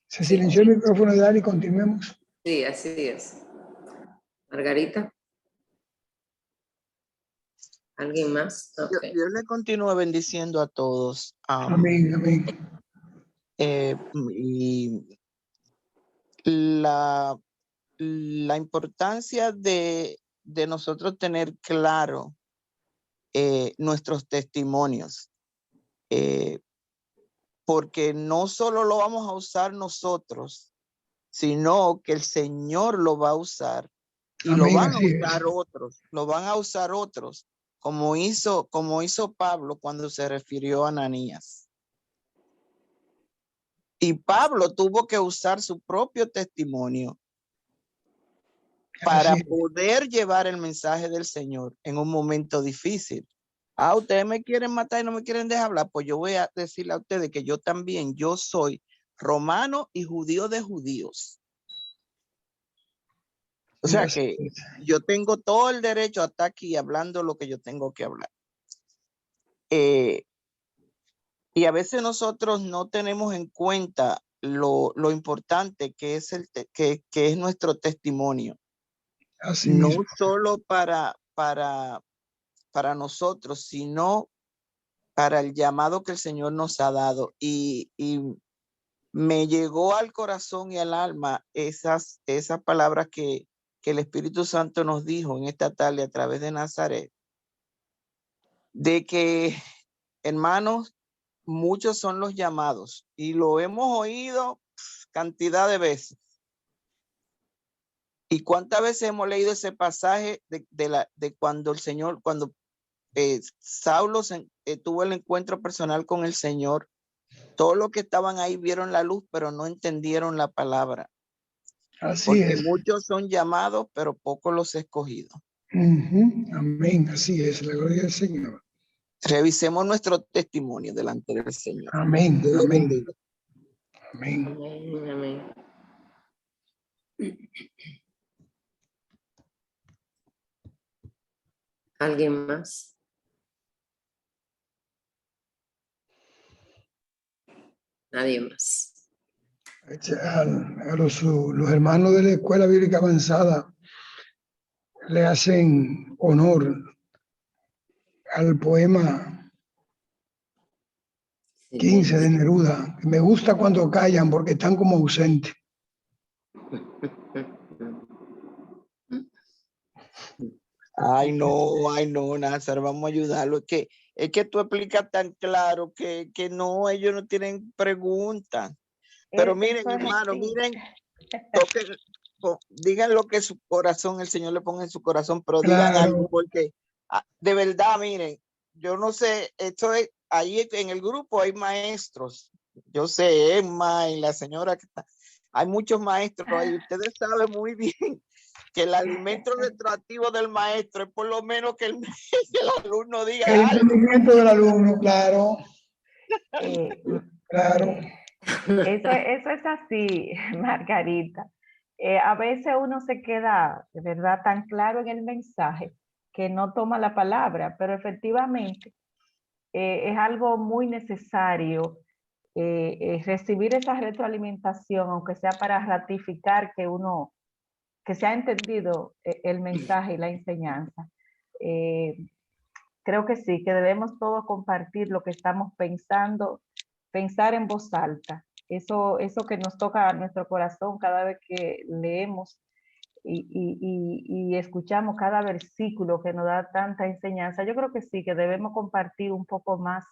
Se silenció el micrófono de Dani, continuemos. Sí, así es. Margarita. ¿Alguien más? Okay. Dios le continúe bendiciendo a todos. Amén, amén. Y la importancia de nosotros tener claro nuestros testimonios, porque no solo lo vamos a usar nosotros, sino que el Señor lo va a usar y Amén, lo van a así usar es. otros, lo van a usar otros, como hizo Pablo cuando se refirió a Ananías. Y Pablo tuvo que usar su propio testimonio para Así es. poder llevar el mensaje del Señor en un momento difícil. Ah, ustedes me quieren matar y no me quieren dejar hablar, pues yo voy a decirle a ustedes que yo también, yo soy romano y judío de judíos. O sea que yo tengo todo el derecho a estar aquí hablando lo que yo tengo que hablar. Y a veces nosotros no tenemos en cuenta lo importante que es, que es nuestro testimonio. Así No mismo. solo para nosotros, sino para el llamado que el Señor nos ha dado. Y me llegó al corazón y al alma esas palabras que el Espíritu Santo nos dijo en esta tarde a través de Nazaret, de que, hermanos, muchos son los llamados y lo hemos oído cantidad de veces. ¿Y cuántas veces hemos leído ese pasaje de cuando el Señor, cuando Saulo tuvo el encuentro personal con el Señor? Todos los que estaban ahí vieron la luz, pero no entendieron la palabra. Así Porque es. muchos son llamados, pero pocos los escogidos. Amén, así es, la gloria del Señor. Revisemos nuestro testimonio delante del Señor. Amén, Dios le amén, bendiga. amén. Amén, amén. ¿Alguien más? Nadie más. A los hermanos de la Escuela Bíblica Avanzada le hacen honor al poema 15 de Neruda. Me gusta cuando callan porque están como ausentes. Ay, no, Názaro, vamos a ayudarlo. Es que tú explicas tan claro que no, ellos no tienen preguntas. Pero miren, hermano, miren, digan lo que su corazón, el Señor le ponga en su corazón, pero digan algo, Claro, porque de verdad, miren, yo no sé, esto es, ahí en el grupo hay maestros, yo sé, Emma y la señora que está, hay muchos maestros ahí, ustedes saben muy bien que el alimento retroactivo del maestro es por lo menos que el alumno diga el algo. entendimiento del alumno, claro, Eh, claro. Eso es así, Margarita. A veces uno se queda, de verdad, tan claro en el mensaje que no toma la palabra, pero efectivamente es algo muy necesario recibir esa retroalimentación, aunque sea para ratificar que se ha entendido el mensaje y la enseñanza. Creo que sí, que debemos todos compartir lo que estamos pensando, pensar en voz alta. Eso que nos toca a nuestro corazón cada vez que leemos y escuchamos cada versículo que nos da tanta enseñanza, yo creo que sí, que debemos compartir un poco más,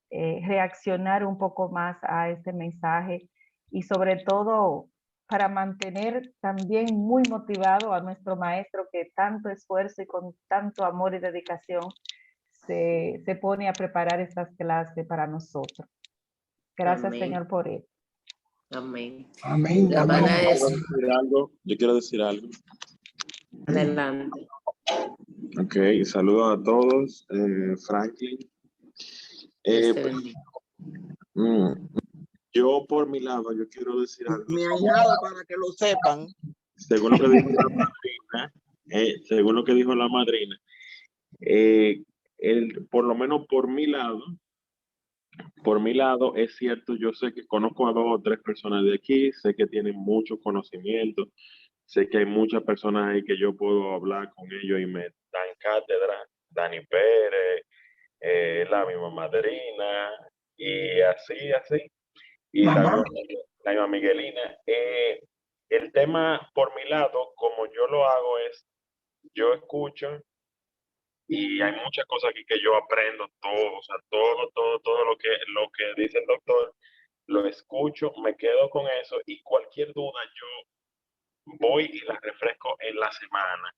reaccionar un poco más a este mensaje y sobre todo para mantener también muy motivado a nuestro maestro que tanto esfuerzo y con tanto amor y dedicación se pone a preparar estas clases para nosotros. Gracias, Amén. Señor, por él. Amén. Amén. La amén. hermana es, Yo quiero decir algo. adelante. Ok, saludos a todos. Franklin. Dios te bendiga. Yo por mi lado, yo quiero decir algo. Mi ahijado, para que lo sepan. Según lo que dijo la madrina, según lo que dijo la madrina, por lo menos por mi lado es cierto, yo sé que conozco a 2 o 3 personas de aquí, sé que tienen mucho conocimiento, sé que hay muchas personas ahí que yo puedo hablar con ellos y me dan cátedra. Dani Pérez, la misma madrina, y así, y la misma Miguelina. El tema por mi lado, como yo lo hago es, yo escucho y hay muchas cosas aquí que yo aprendo todo, o sea, todo lo que dice el doctor, lo escucho, me quedo con eso y cualquier duda yo voy y la refresco en la semana.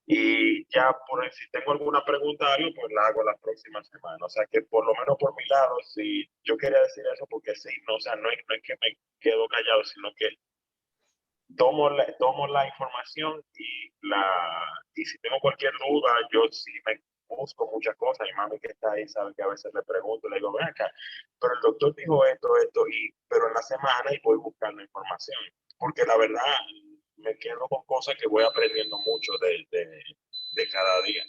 Y ya si tengo alguna pregunta algo, pues la hago la próxima semana. O sea que por lo menos por mi lado, sí, yo quería decir eso porque sí, no, o sea, no es que me quedo callado, sino que tomo la información y si tengo cualquier duda, yo sí me busco muchas cosas. Mi mami que está ahí sabe que a veces le pregunto, le digo, ven acá, pero el doctor dijo esto, pero en la semana y voy buscando información. Porque la verdad, me quedo con cosas que voy aprendiendo mucho de cada día.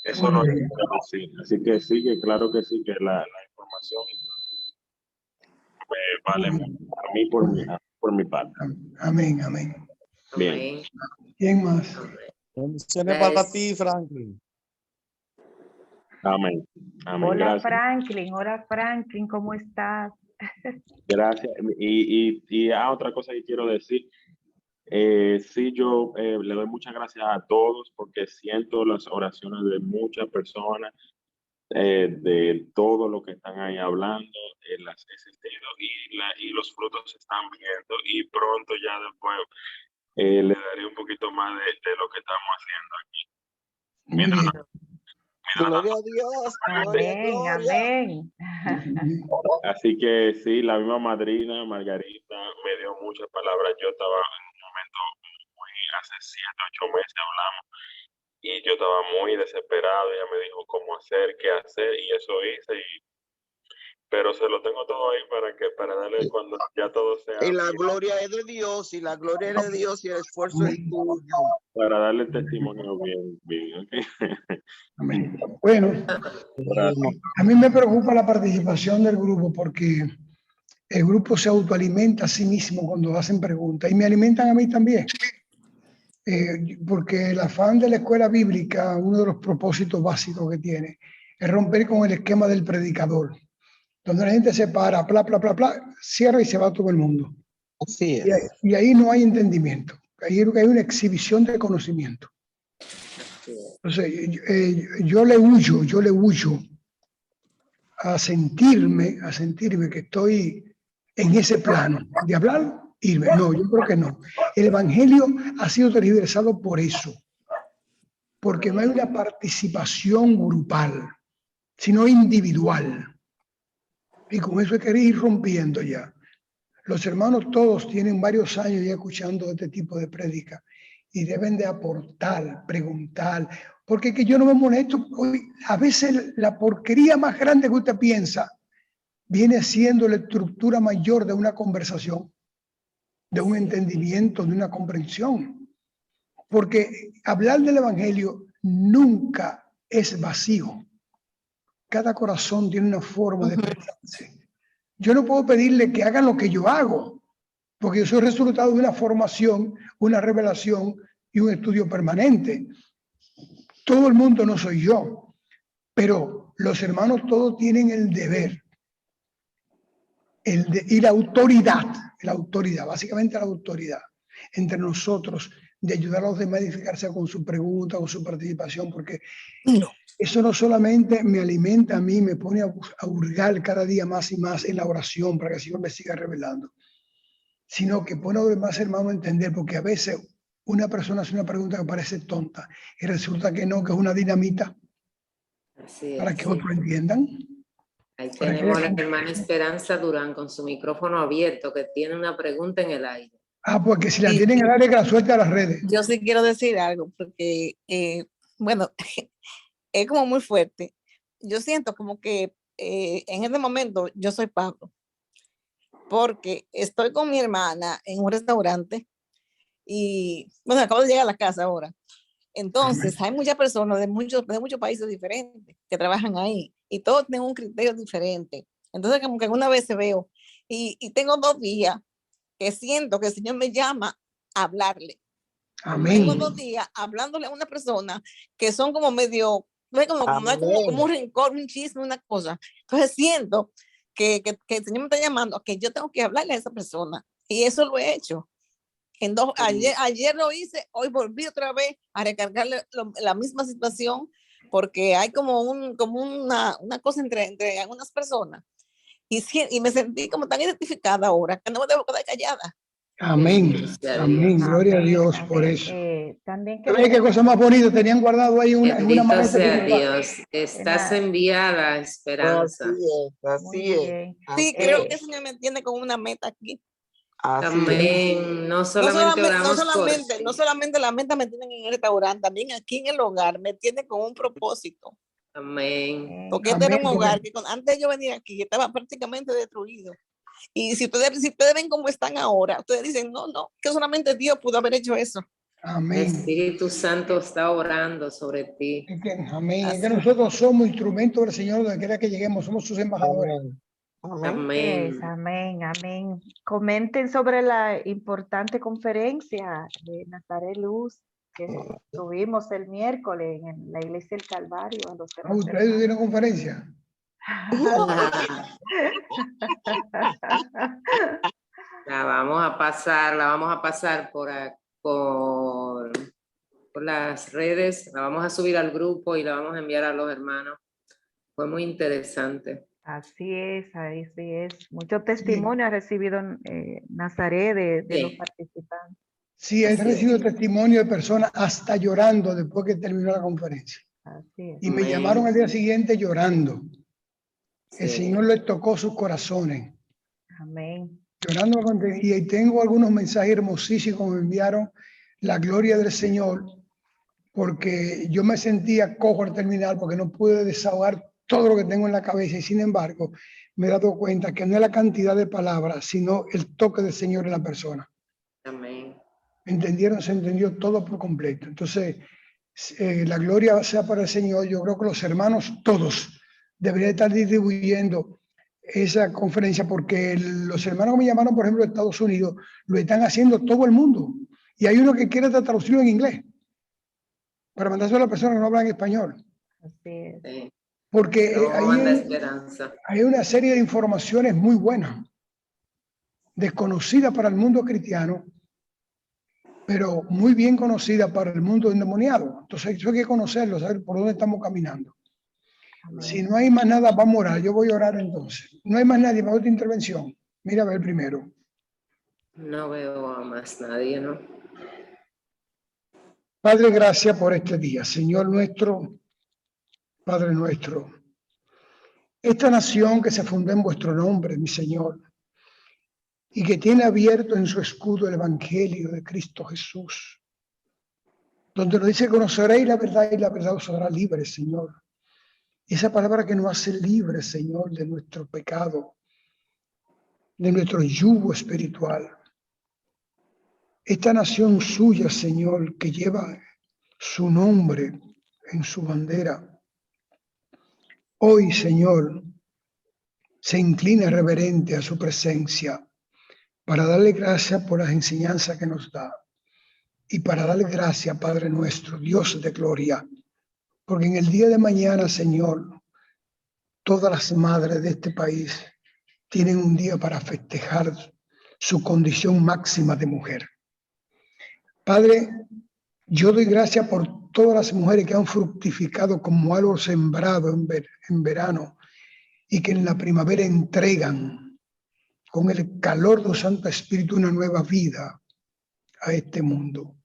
Eso no es así. Así que sí, que claro que sí, que la información me vale mucho a mí por mi parte. Amén, amén. Bien. Amén. ¿Quién más? Amén. Bendiciones para ti, Franklin. Amén. Amén. Hola, Gracias. Hola, Franklin, ¿cómo estás? Gracias. Y otra cosa que quiero decir. Sí, yo le doy muchas gracias a todos porque siento las oraciones de muchas personas, de todo lo que están ahí hablando, las he sentido y los frutos se están viendo y pronto ya después le daré un poquito más de lo que estamos haciendo aquí. Muy bien. Gloria a Dios, gloria, Amén, gloria. amén. Así que sí, la misma madrina Margarita me dio muchas palabras. Yo estaba en un momento hace 7, 8 meses hablamos y yo estaba muy desesperado. Ella me dijo cómo hacer, qué hacer y eso hice. Pero se lo tengo todo ahí para darle cuando ya todo sea Y la bien, gloria es de Dios, y la gloria es de Dios, y el esfuerzo es tuyo. para darle testimonio bien, ¿ok? Amén. Bueno, Gracias. a mí me preocupa la participación del grupo porque el grupo se autoalimenta a sí mismo cuando hacen preguntas y me alimentan a mí también. Porque el afán de la escuela bíblica, uno de los propósitos básicos que tiene, es romper con el esquema del predicador, donde la gente se para, bla, bla, bla, bla, cierra y se va todo el mundo. Así es. Y ahí no hay entendimiento, ahí hay una exhibición de conocimiento. Entonces, yo le huyo a sentirme que estoy en ese plano de hablar, irme. No, yo creo que no. El evangelio ha sido tergiversado por eso, porque no hay una participación grupal, sino individual. Y con eso hay que ir rompiendo ya. Los hermanos todos tienen varios años ya escuchando este tipo de prédica y deben de aportar, preguntar, porque que yo no me molesto. A veces la porquería más grande que usted piensa viene siendo la estructura mayor de una conversación, de un entendimiento, de una comprensión. Porque hablar del evangelio nunca es vacío. Cada corazón tiene una forma de expresarse. Yo no puedo pedirle que hagan lo que yo hago, porque yo soy resultado de una formación, una revelación y un estudio permanente. Todo el mundo no soy yo, pero los hermanos todos tienen el deber y la autoridad, básicamente la autoridad, entre nosotros, de ayudar a los demás a edificarse con su pregunta, con su participación, porque eso no solamente me alimenta a mí, me pone a hurgar cada día más y más en la oración para que el Señor me siga revelando, sino que pone a los demás hermanos a entender, porque a veces una persona hace una pregunta que parece tonta y resulta que no, que es una dinamita Así para es, que sí. otros entiendan. Ahí Para que tenemos a la haya- hermana Esperanza Durán con su micrófono abierto, que tiene una pregunta en el aire. Porque si la Sí, tienen en el área, que la suelte a las redes. yo sí quiero decir algo, porque, bueno, es como muy fuerte. Yo siento como que en este momento yo soy Pablo, porque estoy con mi hermana en un restaurante y, bueno, acabo de llegar a la casa ahora. Entonces, hay muchas personas de muchos países diferentes que trabajan ahí y todos tienen un criterio diferente. Entonces, como que una vez veo y tengo 2 días que siento que el Señor me llama a hablarle. Amén. Tengo 2 días hablándole a una persona que son como medio, no es como un rencor, un chisme, una cosa. Entonces siento que el Señor me está llamando a que yo tengo que hablarle a esa persona. Y eso lo he hecho. Ayer lo hice, hoy volví otra vez a recargarle la misma situación, porque hay como una cosa entre algunas personas. Y me sentí como tan identificada ahora que no me debo quedar callada. Amén. Amén. Gloria a Dios por amén. eso. También ¿Sabes qué cosa más bonita? Tenían guardado ahí en una Bendito maleta. sea Dios. Estás enviada, Esperanza. Así es. Sí, así creo es. que el Señor me tiene con una meta aquí. Así es. Amén. No No solamente oramos no solamente la meta me tienen en el restaurante, también aquí en el hogar me tiene con un propósito. Amén. Porque este era un Amén. hogar que antes de yo venir aquí estaba prácticamente destruido. Y si ustedes ven cómo están ahora, ustedes dicen, no, que solamente Dios pudo haber hecho eso. El Amén. Espíritu Santo está orando sobre ti. Amén. Es que Así. nosotros somos instrumentos del Señor donde quiera que lleguemos, somos sus embajadores. Amén. Amén, amén. Comenten sobre la importante conferencia de Nazaret Luz que tuvimos el miércoles en la Iglesia del Calvario. A los ¿Ustedes tienen conferencia? La vamos a pasar por las redes, la vamos a subir al grupo y la vamos a enviar a los hermanos. Fue muy interesante. Así es. Mucho testimonio ha recibido Nazaret de los Sí. participantes. Sí, he Así recibido testimonio de personas hasta llorando después que terminó la conferencia. Así es. Y me Amén. llamaron al día siguiente llorando. El Sí. Señor les tocó sus corazones. Amén. Llorando, y ahí tengo algunos mensajes hermosísimos que me enviaron, la gloria del Señor, porque yo me sentía cojo al terminar porque no pude desahogar todo lo que tengo en la cabeza y sin embargo me he dado cuenta que no es la cantidad de palabras, sino el toque del Señor en la persona. Amén. ¿Entendieron? Se entendió todo por completo. Entonces, la gloria sea para el Señor. Yo creo que los hermanos todos deberían estar distribuyendo esa conferencia porque los hermanos que me llamaron, por ejemplo, de Estados Unidos, lo están haciendo todo el mundo. Y hay uno que quiere traducirlo en inglés para mandárselo a las personas que no hablan español. Así es. Sí. Porque No manda esperanza. hay una serie de informaciones muy buenas, desconocidas para el mundo cristiano, pero muy bien conocida para el mundo endemoniado. Entonces, eso hay que conocerlo, saber por dónde estamos caminando. Amén. Si no hay más nada, vamos a orar. Yo voy a orar entonces. No hay más nadie para otra intervención. Mira a ver primero. No veo a más nadie, ¿no? Padre, gracias por este día. Señor nuestro, Padre nuestro. Esta nación que se fundó en vuestro nombre, mi Señor, y que tiene abierto en su escudo el Evangelio de Cristo Jesús, donde nos dice: conoceréis la verdad y la verdad os hará libres, Señor. Esa palabra que nos hace libres, Señor, de nuestro pecado, de nuestro yugo espiritual. Esta nación suya, Señor, que lleva su nombre en su bandera, hoy, Señor, se inclina reverente a su presencia para darle gracias por las enseñanzas que nos da y para darle gracias, Padre nuestro, Dios de gloria, porque en el día de mañana, Señor, todas las madres de este país tienen un día para festejar su condición máxima de mujer. Padre, yo doy gracias por todas las mujeres que han fructificado como algo sembrado en verano y que en la primavera entregan con el calor del Santo Espíritu una nueva vida a este mundo.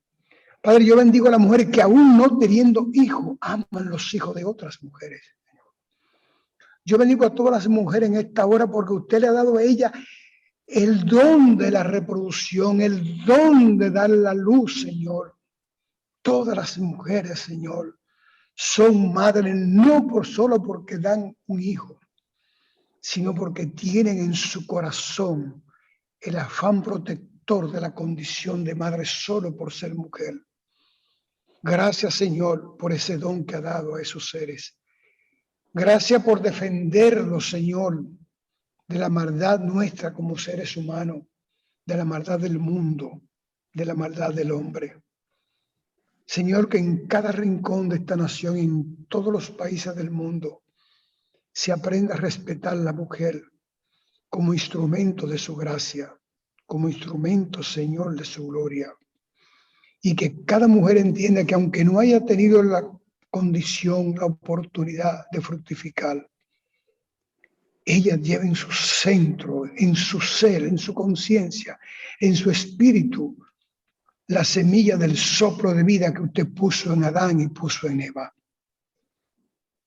Padre, yo bendigo a las mujeres que aún no teniendo hijos, aman los hijos de otras mujeres. Yo bendigo a todas las mujeres en esta hora porque usted le ha dado a ellas el don de la reproducción, el don de dar la luz, Señor. Todas las mujeres, Señor, son madres no por solo porque dan un hijo, sino porque tienen en su corazón el afán protector de la condición de madre solo por ser mujer. Gracias, Señor, por ese don que ha dado a esos seres. Gracias por defenderlos, Señor, de la maldad nuestra como seres humanos, de la maldad del mundo, de la maldad del hombre. Señor, que en cada rincón de esta nación, en todos los países del mundo, se aprenda a respetar a la mujer como instrumento de su gracia, como instrumento, Señor, de su gloria. Y que cada mujer entienda que aunque no haya tenido la condición, la oportunidad de fructificar, ella lleva en su centro, en su ser, en su conciencia, en su espíritu, la semilla del soplo de vida que usted puso en Adán y puso en Eva.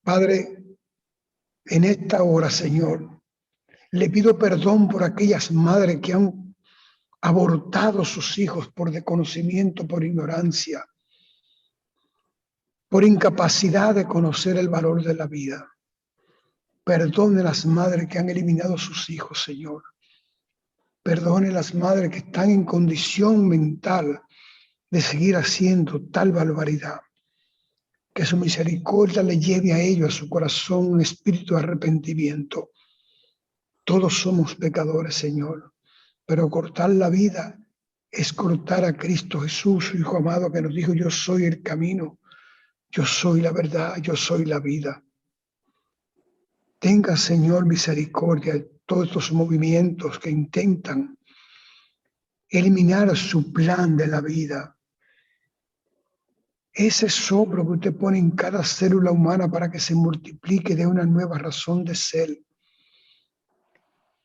Padre, en esta hora, Señor, le pido perdón por aquellas madres que han abortado sus hijos por desconocimiento, por ignorancia, por incapacidad de conocer el valor de la vida. Perdone las madres que han eliminado sus hijos, Señor. Perdone las madres que están en condición mental de seguir haciendo tal barbaridad. Que su misericordia le lleve a ellos, a su corazón, un espíritu de arrepentimiento. Todos somos pecadores, Señor, pero cortar la vida es cortar a Cristo Jesús, su Hijo amado, que nos dijo: yo soy el camino, yo soy la verdad, yo soy la vida. Tenga, Señor, misericordia de todos estos movimientos que intentan eliminar su plan de la vida. Ese soplo que usted pone en cada célula humana para que se multiplique de una nueva razón de ser.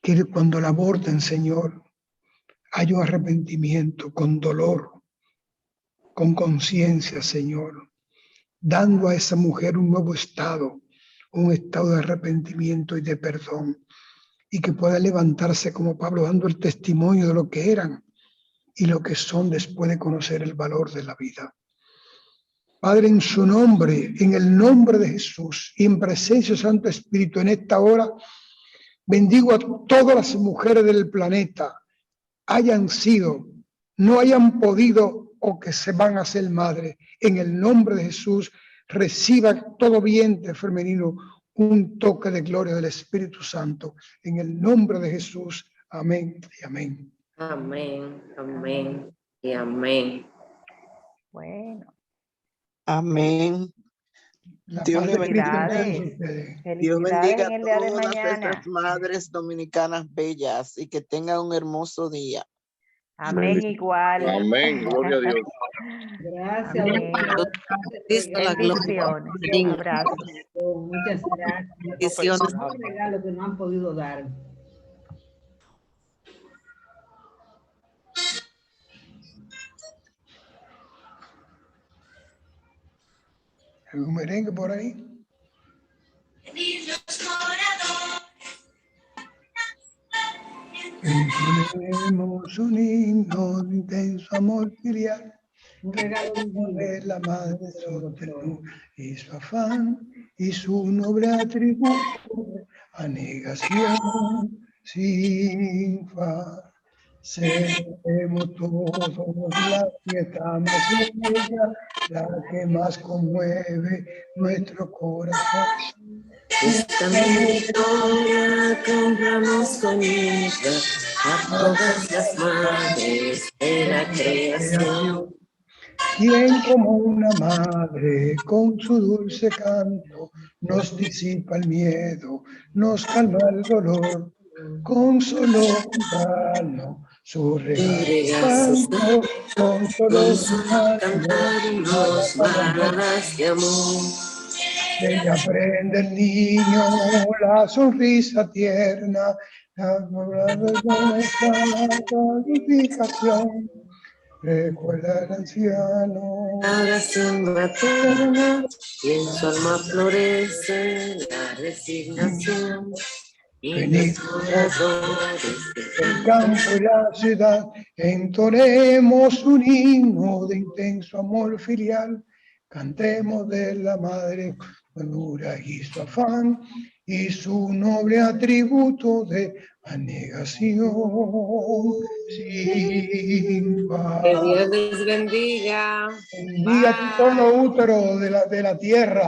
Que cuando la aborten, Señor, haya un arrepentimiento con dolor, con conciencia, Señor, dando a esa mujer un nuevo estado, un estado de arrepentimiento y de perdón, y que pueda levantarse como Pablo dando el testimonio de lo que eran y lo que son después de conocer el valor de la vida. Padre, en su nombre, en el nombre de Jesús y en presencia del Santo Espíritu, en esta hora, bendigo a todas las mujeres del planeta, hayan sido, no hayan podido o que se van a ser madres. En el nombre de Jesús, reciba todo vientre femenino un toque de gloria del Espíritu Santo. En el nombre de Jesús, amén y amén. Amén, amén y amén. Bueno. Amén. Dios le bendiga. Dios bendiga a todas esas madres dominicanas bellas y que tengan un hermoso día. Amén, igual. Amén, gloria a Dios. Gracias. Bendiciones. Un abrazo. Muchas gracias. Un regalo que no han podido dar. ¿Algún merengue por ahí? Tenemos un himno de intenso amor filial, Un regalo de la madre sostenú y su afán y su noble atributo, anegación sin faz. Seremos todos la fiesta más bella, la que más conmueve nuestro corazón. Esta victoria cantamos con ella a todas las madres de la creación. Quien como una madre con su dulce canto nos disipa el miedo, nos calma el dolor, con solo cantarnos su regazo santo con todos cantarnos baladas de amor. De ella aprende el niño la sonrisa tierna, la glorificación. Recuerda al anciano. La oración materna y en su alma florece la resignación. Venid del campo y la ciudad, entonemos un himno de intenso amor filial, cantemos de la madre ternura y su afán y su noble atributo de anegación sin paz. Que Dios les bendiga. Bendiga tu tono útero de la tierra.